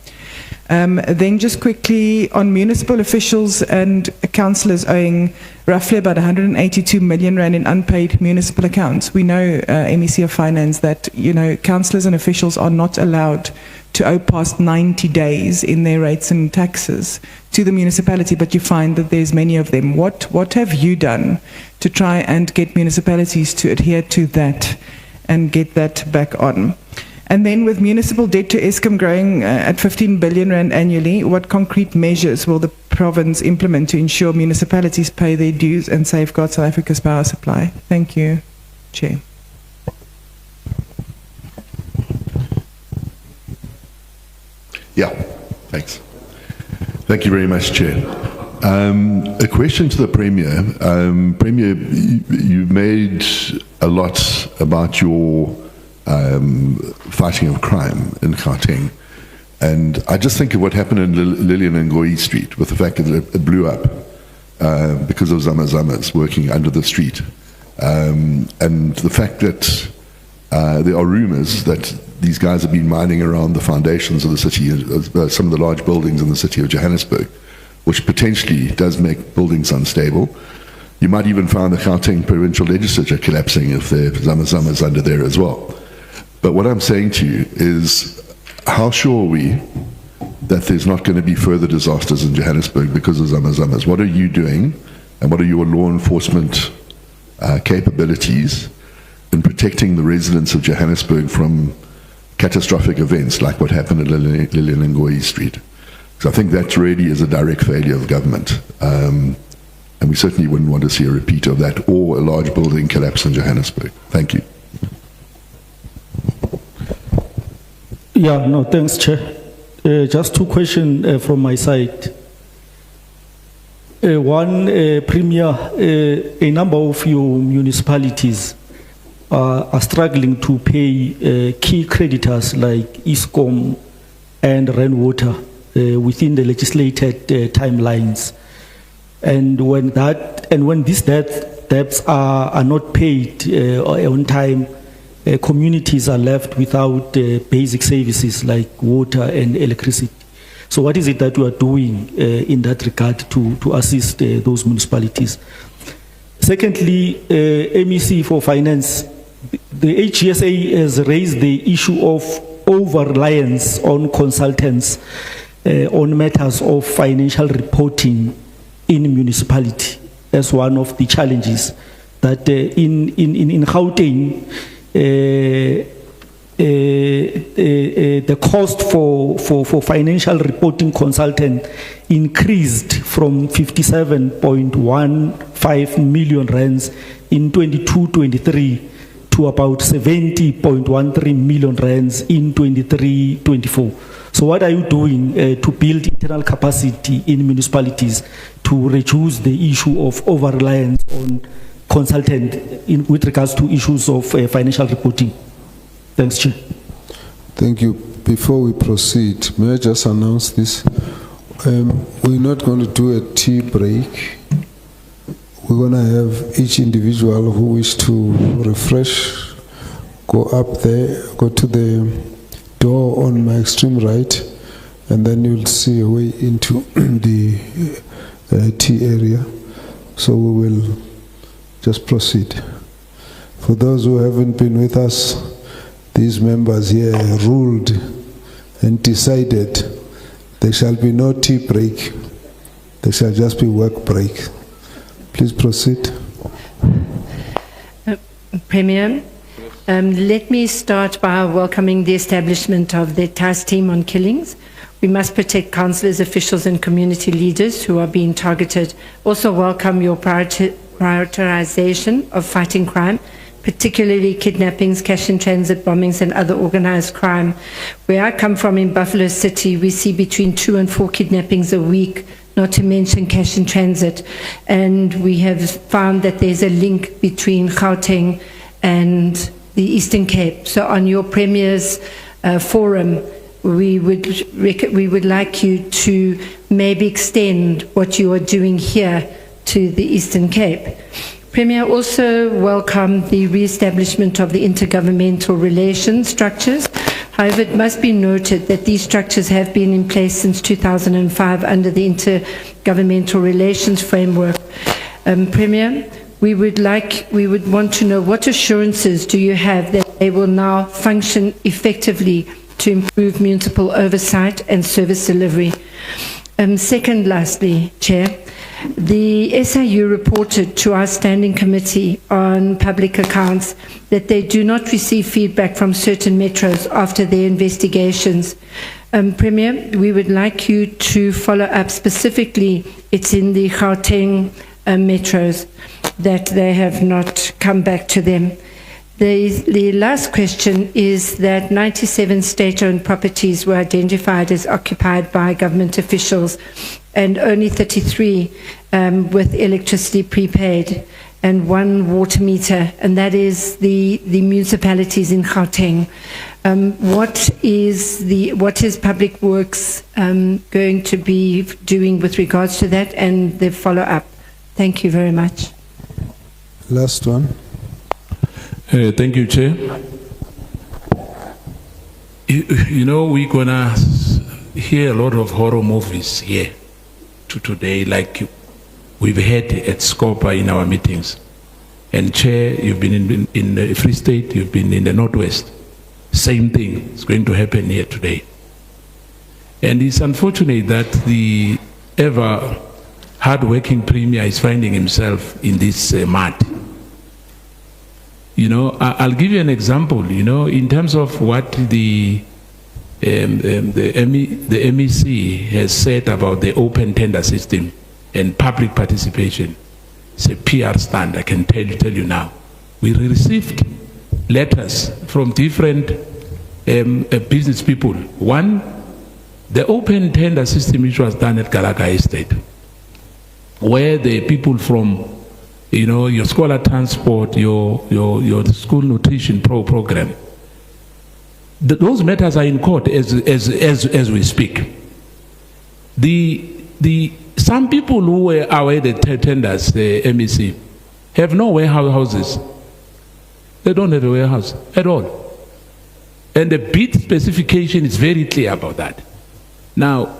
Then just quickly on municipal officials and councillors owing roughly about 182 million rand in unpaid municipal accounts. We know, MEC of Finance, that, you know, councillors and officials are not allowed to owe past 90 days in their rates and taxes to the municipality, but you find that there's many of them. What have you done to try and get municipalities to adhere to that and get that back on? And then with municipal debt to Eskom growing at 15 billion rand annually, what concrete measures will the province implement to ensure municipalities pay their dues and safeguard South Africa's power supply? Thank you, Chair. Yeah, thanks. Thank you very much, Chair. A question to the Premier. Premier, you've made a lot about your fighting of crime in Gauteng. And I just think of what happened in Lillian and Ngoyi Street with the fact that it blew up because of Zamazamas working under the street. And the fact that there are rumors that these guys have been mining around the foundations of the city, some of the large buildings in the city of Johannesburg, which potentially does make buildings unstable. You might even find the Gauteng provincial legislature collapsing if there are Zamazamas under there as well. But what I'm saying to you is, how sure are we that there's not going to be further disasters in Johannesburg because of Zamazamas? What are you doing, and what are your law enforcement capabilities in protecting the residents of Johannesburg from catastrophic events like what happened at Lillian and Ngoyi Street? So I think that really is a direct failure of government. And we certainly wouldn't want to see a repeat of that or a large building collapse in Johannesburg. Thank you. Yeah, no, thanks, Chair. Just two questions from my side. One, Premier, a number of your municipalities are struggling to pay key creditors like Eskom and Rainwater within the legislated timelines. And when these debts are not paid on time, communities are left without basic services like water and electricity. So what is it that you are doing in that regard to assist those municipalities? Secondly, MEC for Finance, the HGSA has raised the issue of over-reliance on consultants on matters of financial reporting in municipality as one of the challenges that in Gauteng, the cost for financial reporting consultant increased from 57.15 million rands in 22-23 to about 70.13 million rands in 23-24. So what are you doing to build internal capacity in municipalities to reduce the issue of over-reliance on consultant with regards to issues of financial reporting? Thanks, Chair. Thank you. Before we proceed, may I just announce this? We're not going to do a tea break. We're going to have each individual who wish to refresh, go up there, go to the door on my extreme right, and then you'll see a way into the tea area. So we will just proceed. For those who haven't been with us, these members here ruled and decided there shall be no tea break, there shall just be work break. Please proceed. Premier, let me start by welcoming the establishment of the task team on killings. We must protect councillors, officials and community leaders who are being targeted. Also welcome your prioritization of fighting crime, particularly kidnappings, cash in transit bombings and other organized crime. Where I come from in Buffalo City, we see between 2 and 4 kidnappings a week, not to mention cash in transit. And we have found that there's a link between Gauteng and the Eastern Cape. So on your Premier's forum, we would like you to maybe extend what you are doing here to the Eastern Cape. Premier, also welcome the re-establishment of the intergovernmental relations structures. However, it must be noted that these structures have been in place since 2005 under the intergovernmental relations framework. Premier, we would want to know what assurances do you have that they will now function effectively to improve municipal oversight and service delivery. Second, lastly, Chair, The SIU reported to our Standing Committee on Public Accounts that they do not receive feedback from certain metros after their investigations. Premier, we would like you to follow up specifically. It's in the Gauteng metros that they have not come back to them. The last question is that 97 state-owned properties were identified as occupied by government officials and only 33 with electricity prepaid and 1 water meter, and that is the municipalities in Gauteng. What is Public Works going to be doing with regards to that and the follow-up? Thank you very much. Last one. Thank you, Chair. You know, we're gonna hear a lot of horror movies here today, like we've had at Scopa in our meetings. And Chair, you've been in the Free State, you've been in the Northwest. Same thing is going to happen here today. And it's unfortunate that the ever hard-working Premier is finding himself in this mud. You know, I'll give you an example, you know, in terms of what the MEC has said about the open tender system and public participation. It's a PR stand, I can tell you now. We received letters from different business people. One, the open tender system which was done at Galaga Estate, where the people from, you know, your scholar transport, your school nutrition program, those matters are in court as we speak. Some people who were away the tenders, the MEC, have no warehouses. They don't have a warehouse at all. And the bid specification is very clear about that. Now,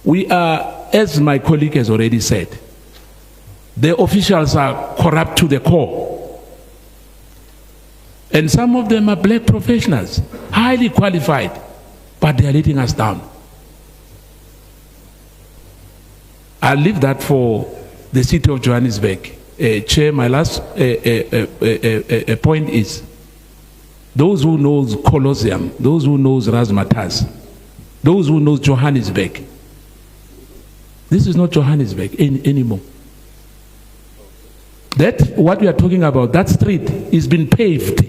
we are, as my colleague has already said, the officials are corrupt to the core. And some of them are black professionals, highly qualified, but they are letting us down. I'll leave that for the city of Johannesburg. Chair, my last point is, those who knows Colosseum, those who knows Razzmatazz, those who knows Johannesburg, this is not Johannesburg anymore. That, what we are talking about, that street is been paved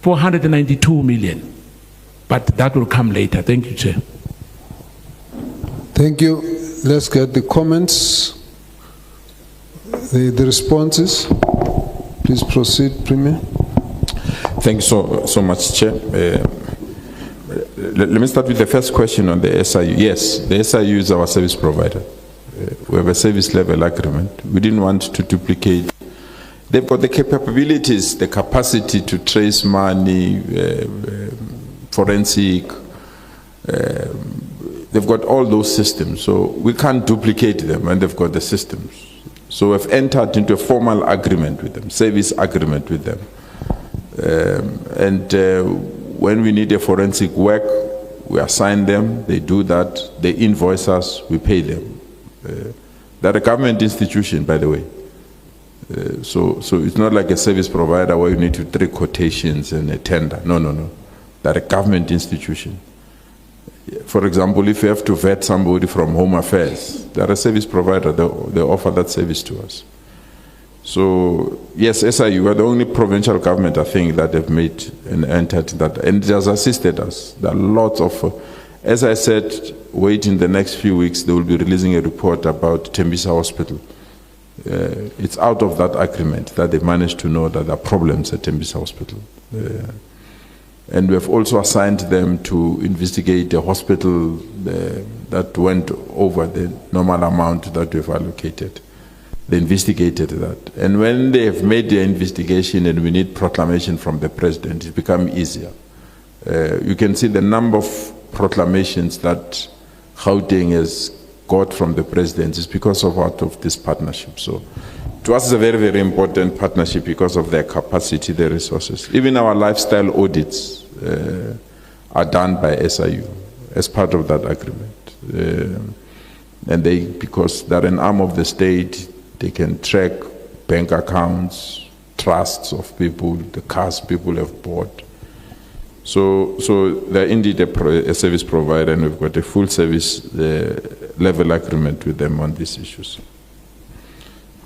for 192 million. But that will come later. Thank you, Chair. Thank you. Let's get the comments, the responses. Please proceed, Premier. Thank you so much, Chair. Let me start with the first question on the SIU. Yes, the SIU is our service provider. We have a service level agreement. We didn't want to duplicate. They've got the capabilities, the capacity to trace money, forensic. They've got all those systems. So we can't duplicate them, and they've got the systems. So we've entered into a formal agreement with them, service agreement with them. When we need a forensic work, we assign them, they do that, they invoice us, we pay them. They're a government institution, by the way. So it's not like a service provider where you need to take quotations and a tender. No. They're a government institution. For example, if you have to vet somebody from Home Affairs, they're a service provider, they offer that service to us. So, yes, SIU, we're the only provincial government, I think, that have made and entered that, and it has assisted us. There are lots of, as I said, wait in the next few weeks, they will be releasing a report about Tembisa Hospital. It's out of that agreement that they managed to know that there are problems at Tembisa Hospital. And we have also assigned them to investigate the hospital that went over the normal amount that we've allocated. They investigated that. And when they have made their investigation and we need proclamation from the president, it becomes easier. You can see the number of proclamations that Gauteng has got from the president is because of out of this partnership. So to us, it's a very, very important partnership because of their capacity, their resources. Even our lifestyle audits are done by SIU as part of that agreement. And because they're an arm of the state, they can track bank accounts, trusts of people, the cars people have bought. So they're indeed a service provider, and we've got a full service level agreement with them on these issues.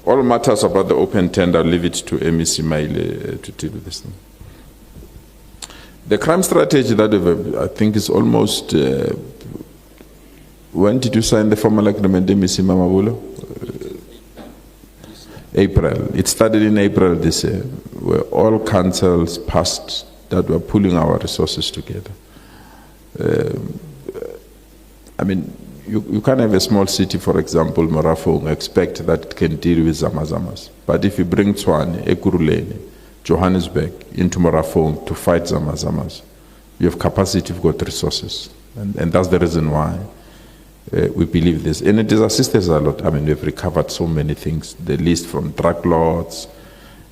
All matters about the open tender, I'll leave it to MEC Maile to deal with this thing. The crime strategy that I think is almost, when did you sign the formal agreement, MEC Mamabulo? April. It started in April this year, where all councils passed that we're pulling our resources together. I mean, you can't have a small city, for example, Marafong, expect that it can deal with Zamazamas. But if you bring Tshwane, Ekurhuleni, Johannesburg into Marafong to fight Zamazamas, you have capacity, you've got resources. And that's the reason why we believe this. And it has assisted us a lot. I mean, we've recovered so many things. The list from drug lords,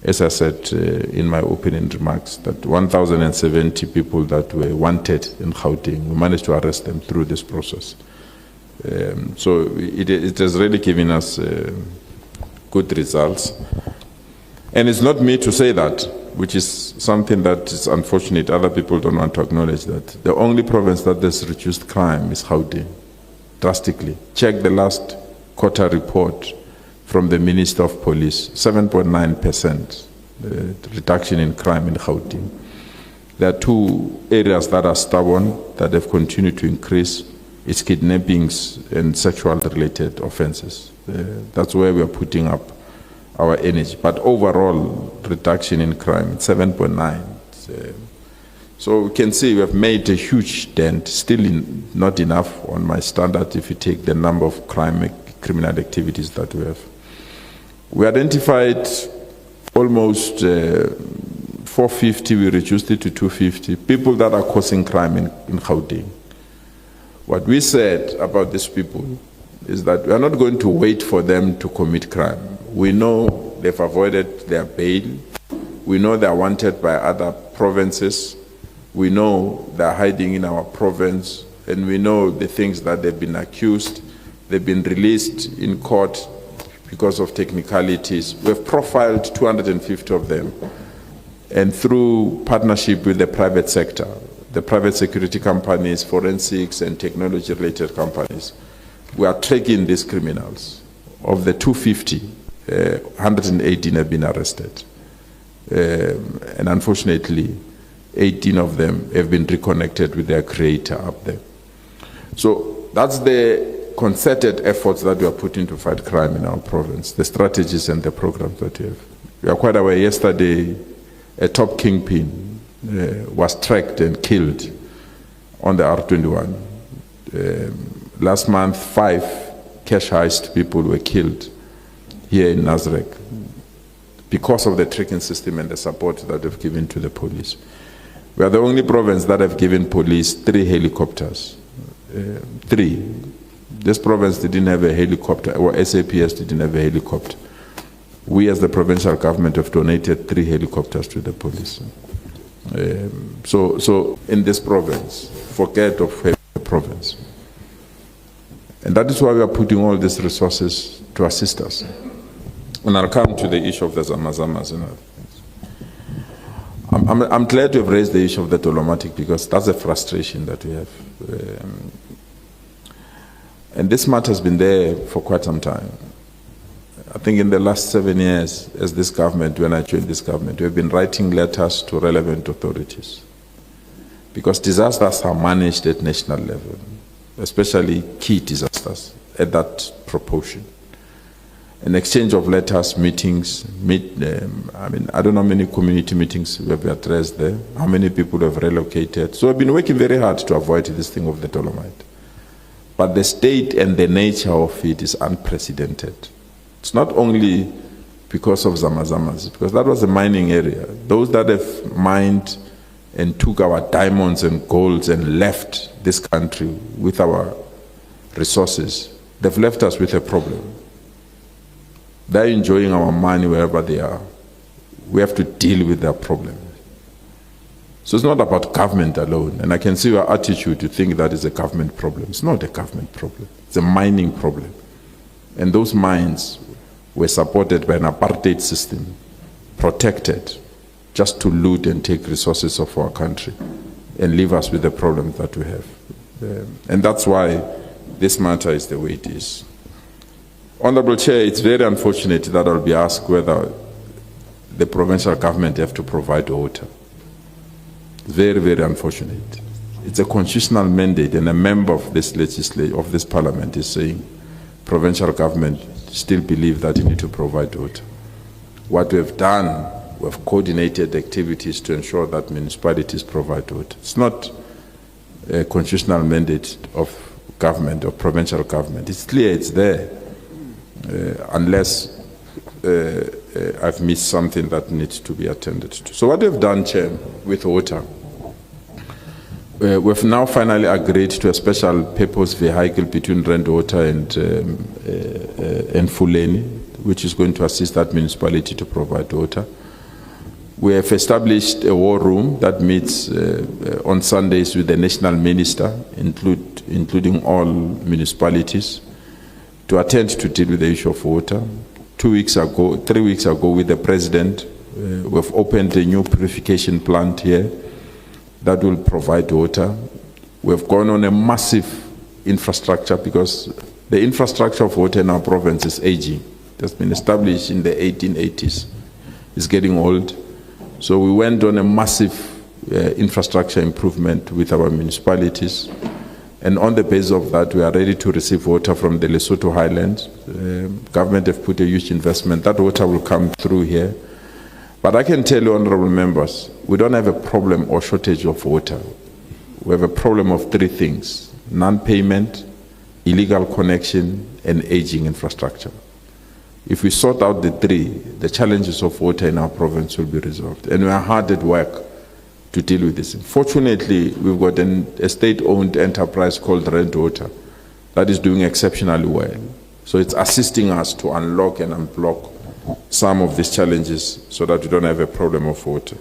as I said in my opening remarks, that 1,070 people that were wanted in Gauteng, we managed to arrest them through this process. So it has really given us good results. And it's not me to say that, which is something that is unfortunate. Other people don't want to acknowledge that. The only province that has reduced crime is Gauteng, drastically. Check the last quarter report from the Minister of Police, 7.9% reduction in crime in Gauteng. There are two areas that are stubborn, that have continued to increase. It's kidnappings and sexual-related offenses. That's where we are putting up our energy. But overall, reduction in crime, 7.9. So we can see we have made a huge dent, still not enough on my standard if you take the number of criminal activities that we have. We identified almost 450, we reduced it to 250, people that are causing crime in Gauteng. What we said about these people is that we are not going to wait for them to commit crime. We know they've avoided their bail. We know they are wanted by other provinces. We know they are hiding in our province, and we know the things that they've been accused. They've been released in court because of technicalities. We've profiled 250 of them, and through partnership with the private sector, the private security companies, forensics and technology-related companies, we are tracking these criminals. Of the 250, 118 have been arrested. And unfortunately, 18 of them have been reconnected with their creator up there. So that's the concerted efforts that we are putting to fight crime in our province, the strategies and the programs that we have. We are quite aware yesterday, a top kingpin was tracked and killed on the R21. Last month, 5 cash heist people were killed here in Nasrec because of the tracking system and the support that we've given to the police. We are the only province that have given police 3 helicopters. 3. This province didn't have a helicopter, or SAPS didn't have a helicopter. We as the provincial government have donated 3 helicopters to the police. So in this province, forget of having a province. And that is why we are putting all these resources to assist us. And I'll come to the issue of the Zamazamas. I'm glad to have raised the issue of the Dolomatic, because that's a frustration that we have. And this matter has been there for quite some time. I think in the last 7 years, as this government, when I joined this government, we have been writing letters to relevant authorities. Because disasters are managed at national level, especially key disasters at that proportion. An exchange of letters, meetings, I don't know how many community meetings we have addressed there, how many people have relocated. So I've been working very hard to avoid this thing of the Dolomite. But the state and the nature of it is unprecedented. It's not only because of Zamazamas, because that was a mining area. Those that have mined and took our diamonds and golds and left this country with our resources, they've left us with a problem. They're enjoying our money wherever they are. We have to deal with their problem. So it's not about government alone. And I can see your attitude to think that is a government problem. It's not a government problem. It's a mining problem. And those mines were supported by an apartheid system, protected, just to loot and take resources of our country and leave us with the problems that we have. And that's why this matter is the way it is. Honorable Chair, it's very unfortunate that I'll be asked whether the provincial government have to provide water. Very, very unfortunate. It's a constitutional mandate, and a member of this legislature, of this parliament, is saying provincial government still believe that you need to provide water. What we've done, we've coordinated activities to ensure that municipalities provide water. It's not a constitutional mandate of government or provincial government. It's clear it's there, unless I've missed something that needs to be attended to. So what we've done, Chair, with water, we've now finally agreed to a special purpose vehicle between Rand Water and Fuleni, which is going to assist that municipality to provide water. We have established a war room that meets on Sundays with the national minister, including all municipalities, to attend to deal with the issue of water. 3 weeks ago with the president, we've opened a new purification plant here that will provide water. We've gone on a massive infrastructure, because the infrastructure of water in our province is aging. It has been established in the 1880s. It's getting old. So we went on a massive infrastructure improvement with our municipalities. And on the basis of that, we are ready to receive water from the Lesotho Highlands. Government have put a huge investment. That water will come through here. But I can tell you, honorable members, we don't have a problem or shortage of water. We have a problem of 3 things: non-payment, illegal connection, and aging infrastructure. If we sort out the 3, the challenges of water in our province will be resolved. And we are hard at work to deal with this. Fortunately, we've got a state-owned enterprise called Rand Water that is doing exceptionally well. So it's assisting us to unlock and unblock some of these challenges so that we don't have a problem of water.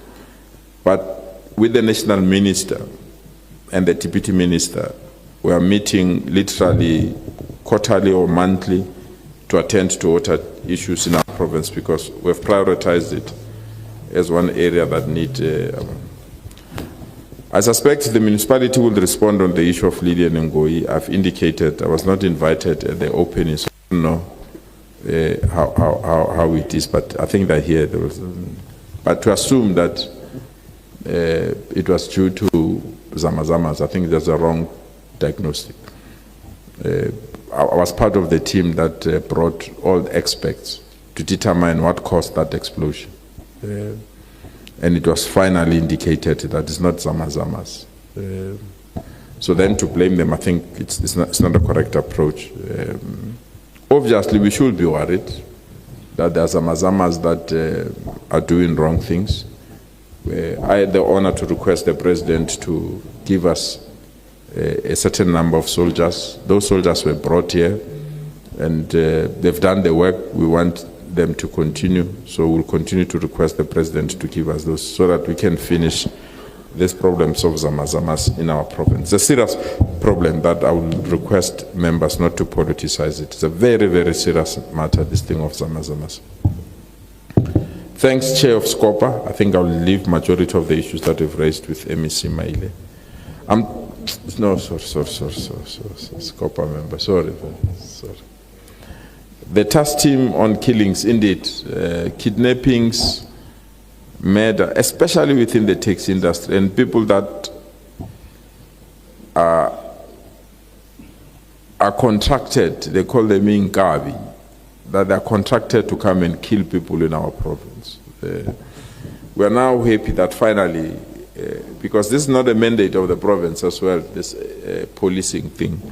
But with the national minister and the deputy minister, we are meeting literally quarterly or monthly to attend to water issues in our province, because we've prioritized it as one area that needs. I suspect the municipality will respond on the issue of Lillian Ngoyi. I've indicated I was not invited at the opening, so I don't know how it is, but I think that here there was. But to assume that it was due to Zamazamas, I think that's a wrong diagnostic. I was part of the team that brought all the experts to determine what caused that explosion. And it was finally indicated that it's not Zamazamas. So then to blame them, I think it's not a correct approach. Obviously, we should be worried that there are Zamazamas that are doing wrong things. I had the honor to request the president to give us a certain number of soldiers. Those soldiers were brought here, and they've done the work. We want them to continue, so we'll continue to request the president to give us those so that we can finish these problems of Zamazamas in our province. It's a serious problem that I will request members not to politicize it. It's a very, very serious matter, this thing of Zamazamas. Thanks, Chair of SCOPA. I think I'll leave majority of the issues that we've raised with MEC Maile. No, sorry, SCOPA member, sorry. The task team on killings, indeed, kidnappings, murder, especially within the taxi industry, and people that are contracted, they call them inkabi, that they are contracted to come and kill people in our province. We are now happy that finally, because this is not a mandate of the province as well, this policing thing.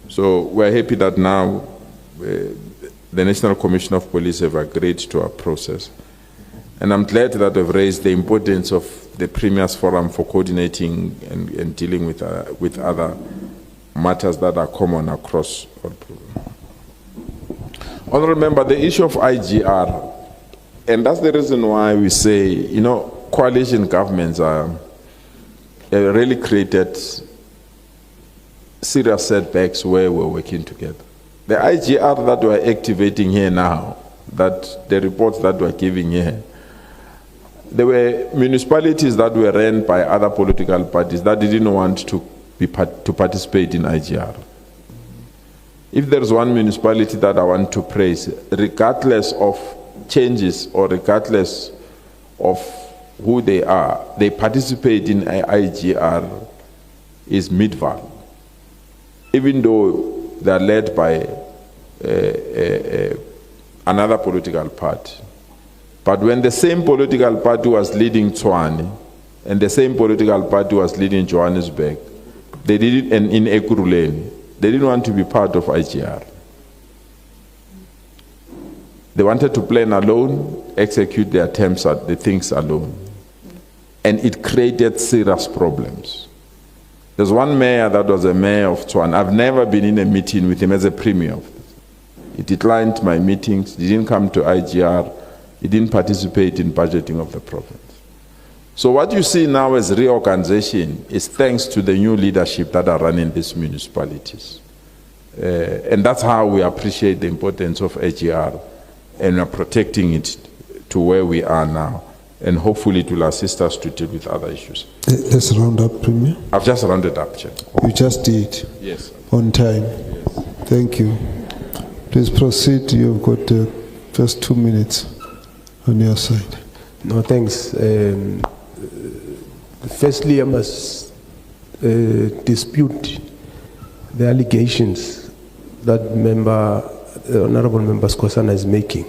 So we're happy that now the National Commission of Police have agreed to our process. And I'm glad that we've raised the importance of the Premier's Forum for coordinating and dealing with other matters that are common across all. Honorable Member, the issue of IGR, and that's the reason why we say, coalition governments are really created serious setbacks where we're working together. The IGR that we're activating here now, that the reports that we're giving here, there were municipalities that were run by other political parties that didn't want to participate in IGR. If there's one municipality that I want to praise, regardless of changes or regardless of who they are, they participate in IGR, is Midval. Even though they are led by another political party. But when the same political party was leading Tshwane and the same political party was leading Johannesburg, they did it in Ekurhuleni. They didn't want to be part of IGR. They wanted to plan alone, execute their attempts at the things alone. And it created serious problems. There's one mayor that was a mayor of Tshwane. I've never been in a meeting with him as a premier. He declined my meetings, he didn't come to IGR, he didn't participate in budgeting of the province. So what you see now as reorganization is thanks to the new leadership that are running these municipalities. And that's how we appreciate the importance of IGR, and we're protecting it to where we are now. And hopefully it will assist us to deal with other issues. Let's round up, Premier. I've just rounded up, Chair. You just did. Yes. On time. Yes. Thank you. Please proceed. You've got the first 2 minutes on your side. No, thanks. Firstly, I must dispute the allegations that Honorable Member Skosana is making.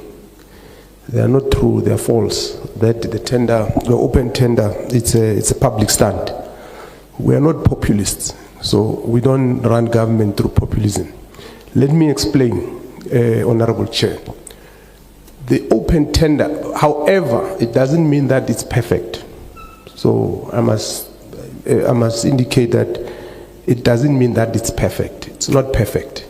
They are not true, they are false. That the open tender, it's a public stand. We are not populists, so we don't run government through populism. Let me explain, Honorable Chair. The open tender, however, it doesn't mean that it's perfect. So I must indicate that it doesn't mean that it's perfect. It's not perfect.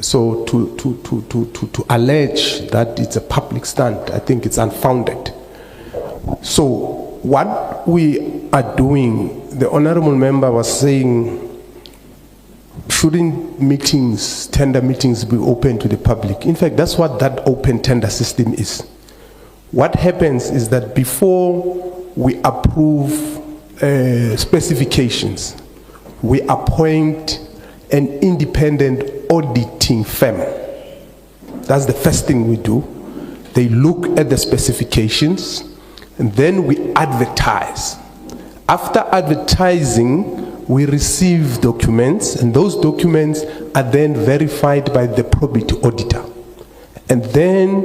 So to allege that it's a public stand, I think it's unfounded. So what we are doing, the honorable member was saying, shouldn't meetings, tender meetings, be open to the public? In fact, that's what that open tender system is. What happens is that before we approve specifications, we appoint an independent auditing firm. That's the first thing we do. They look at the specifications, and then we advertise. After advertising, we receive documents, and those documents are then verified by the probity auditor. And then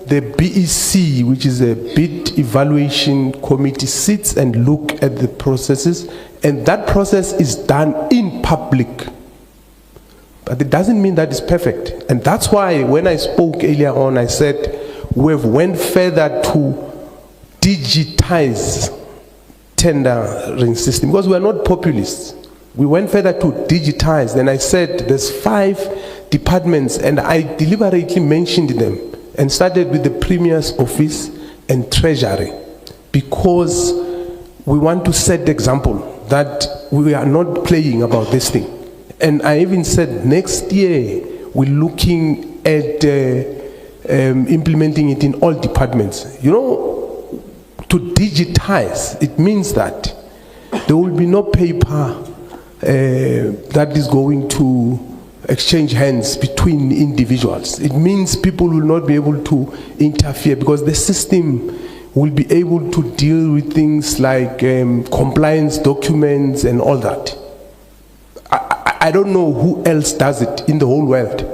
the BEC, which is a bid evaluation committee, sits and look at the processes, and that process is done in public. But it doesn't mean that it's perfect. And that's why when I spoke earlier on, I said we've went further to digitize tendering system, because we are not populists. We went further to digitize, and I said there's 5 departments, and I deliberately mentioned them and started with the Premier's office and Treasury, because we want to set the example that we are not playing about this thing. And I even said next year we're looking at implementing it in all departments. You know, to digitize, it means that there will be no paper that is going to exchange hands between individuals. It means people will not be able to interfere, because the system will be able to deal with things like compliance documents and all that. I don't know who else does it in the whole world.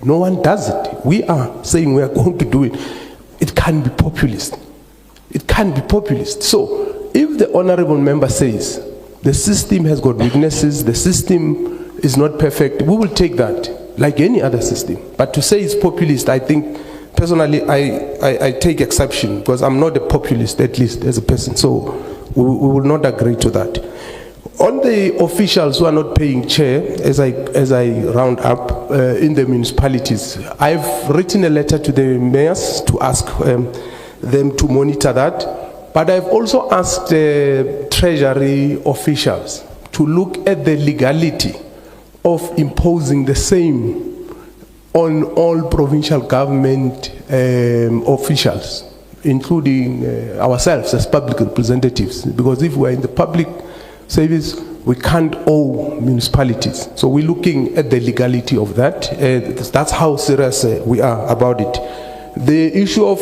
No one does it. We are saying we are going to do it. It can't be populist. It can't be populist. So if the honorable member says the system has got weaknesses, the system is not perfect, we will take that like any other system. But to say it's populist, I think personally I take exception, because I'm not a populist, at least as a person. So we will not agree to that. On the officials who are not paying, Chair, as I round up in the municipalities, I've written a letter to the mayors to ask them to monitor that. But I've also asked Treasury officials to look at the legality of imposing the same on all provincial government officials, including ourselves as public representatives, because if we're in the public service, we can't owe municipalities. So we're looking at the legality of that. That's how serious we are about it. The issue of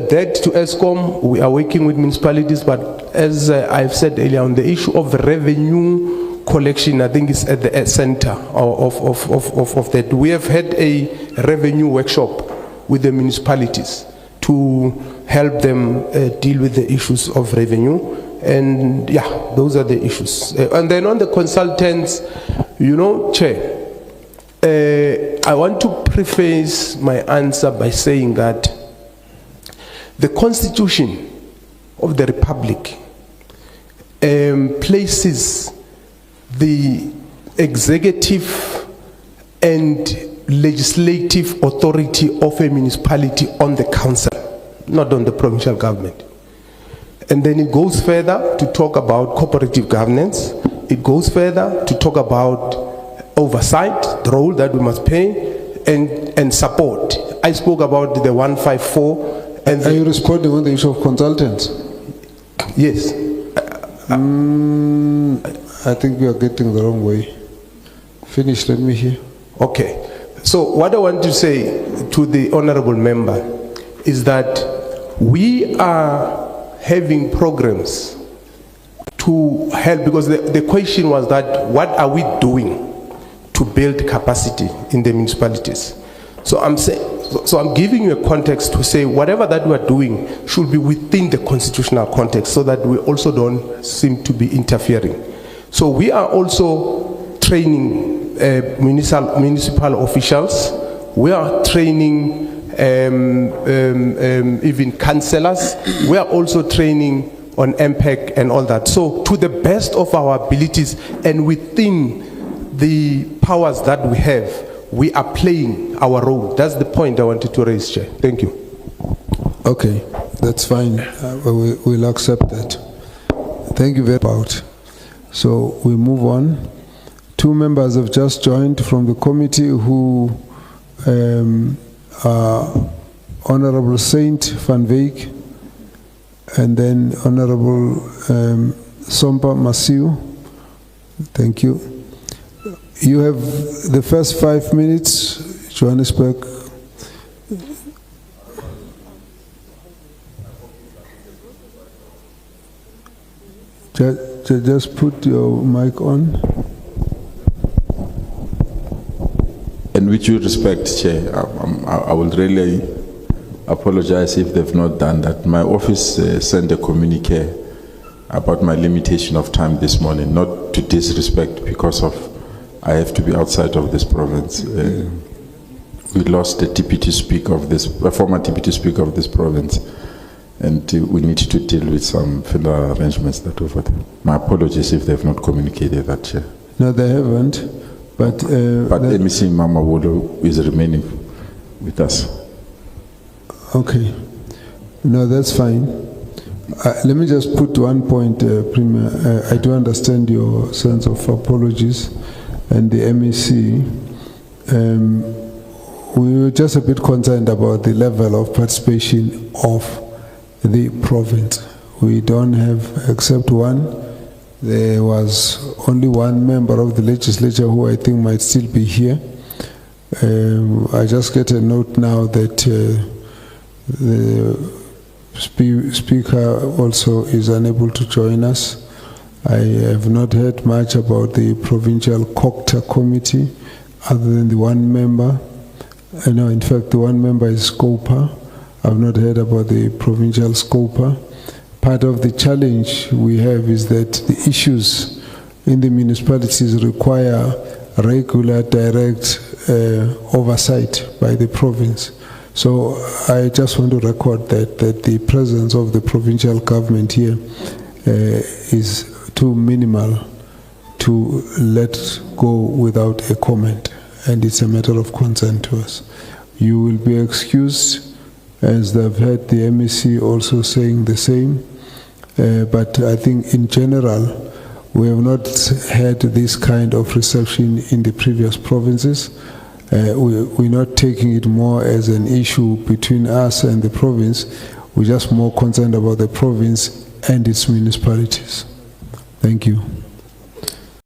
debt to ESCOM, we are working with municipalities, but as I've said earlier on, the issue of revenue collection, I think is at the center of that. We have had a revenue workshop with the municipalities to help them deal with the issues of revenue. And yeah, those are the issues. And then on the consultants, you know, Chair, I want to preface my answer by saying that the Constitution of the Republic places the executive and legislative authority of a municipality on the council, not on the provincial government. And then it goes further to talk about cooperative governance. It goes further to talk about oversight, the role that we must play, and support. I spoke about the 154. And are you responding on the issue of consultants? Yes. I think we are getting the wrong way. Finish, let me hear. Okay. So what I want to say to the honorable member is that we are having programs to help, because the question was that what are we doing to build capacity in the municipalities? So I'm giving you a context to say whatever that we are doing should be within the constitutional context, so that we also don't seem to be interfering. So we are also training municipal officials. We are training even councillors. We are also training on MPEC and all that. So to the best of our abilities and within the powers that we have, we are playing our role. That's the point I wanted to raise, Chair. Thank you. Okay, that's fine. We'll accept that. Thank you very much. So we move on. Two members have just joined from the committee who are Honorable Saint van Wyk and then Honorable Sompa Masiu. Thank you. You have the first 5 minutes, Johannesburg. Just put your mic on. And with due respect, Chair, I will really apologize if they've not done that. My office sent a communique about my limitation of time this morning, not to disrespect, because of I have to be outside of this province. We lost the deputy speaker of this, a former deputy speaker of this province, and we need to deal with some federal arrangements that over there. My apologies if they've not communicated that, Chair. No, they haven't. But MEC Mama Wolo is remaining with us. Okay. No, that's fine. Let me just put one point, Premier. I do understand your sense of apologies and the MEC. We were just a bit concerned about the level of participation of the province. We don't have, except one. There was only one member of the legislature who I think might still be here. I just get a note now that the speaker also is unable to join us. I have not heard much about the provincial COCTA committee other than the one member. No, in fact, the one member is SCOPA. I've not heard about the provincial SCOPA. Part of the challenge we have is that the issues in the municipalities require regular, direct oversight by the province. So I just want to record that the presence of the provincial government here is too minimal to let go without a comment, and it's a matter of concern to us. You will be excused, as I've heard the MEC also saying the same. but I think in general, we have not had this kind of reception in the previous provinces. We're not taking it more as an issue between us and the province. We're just more concerned about the province and its municipalities. Thank you.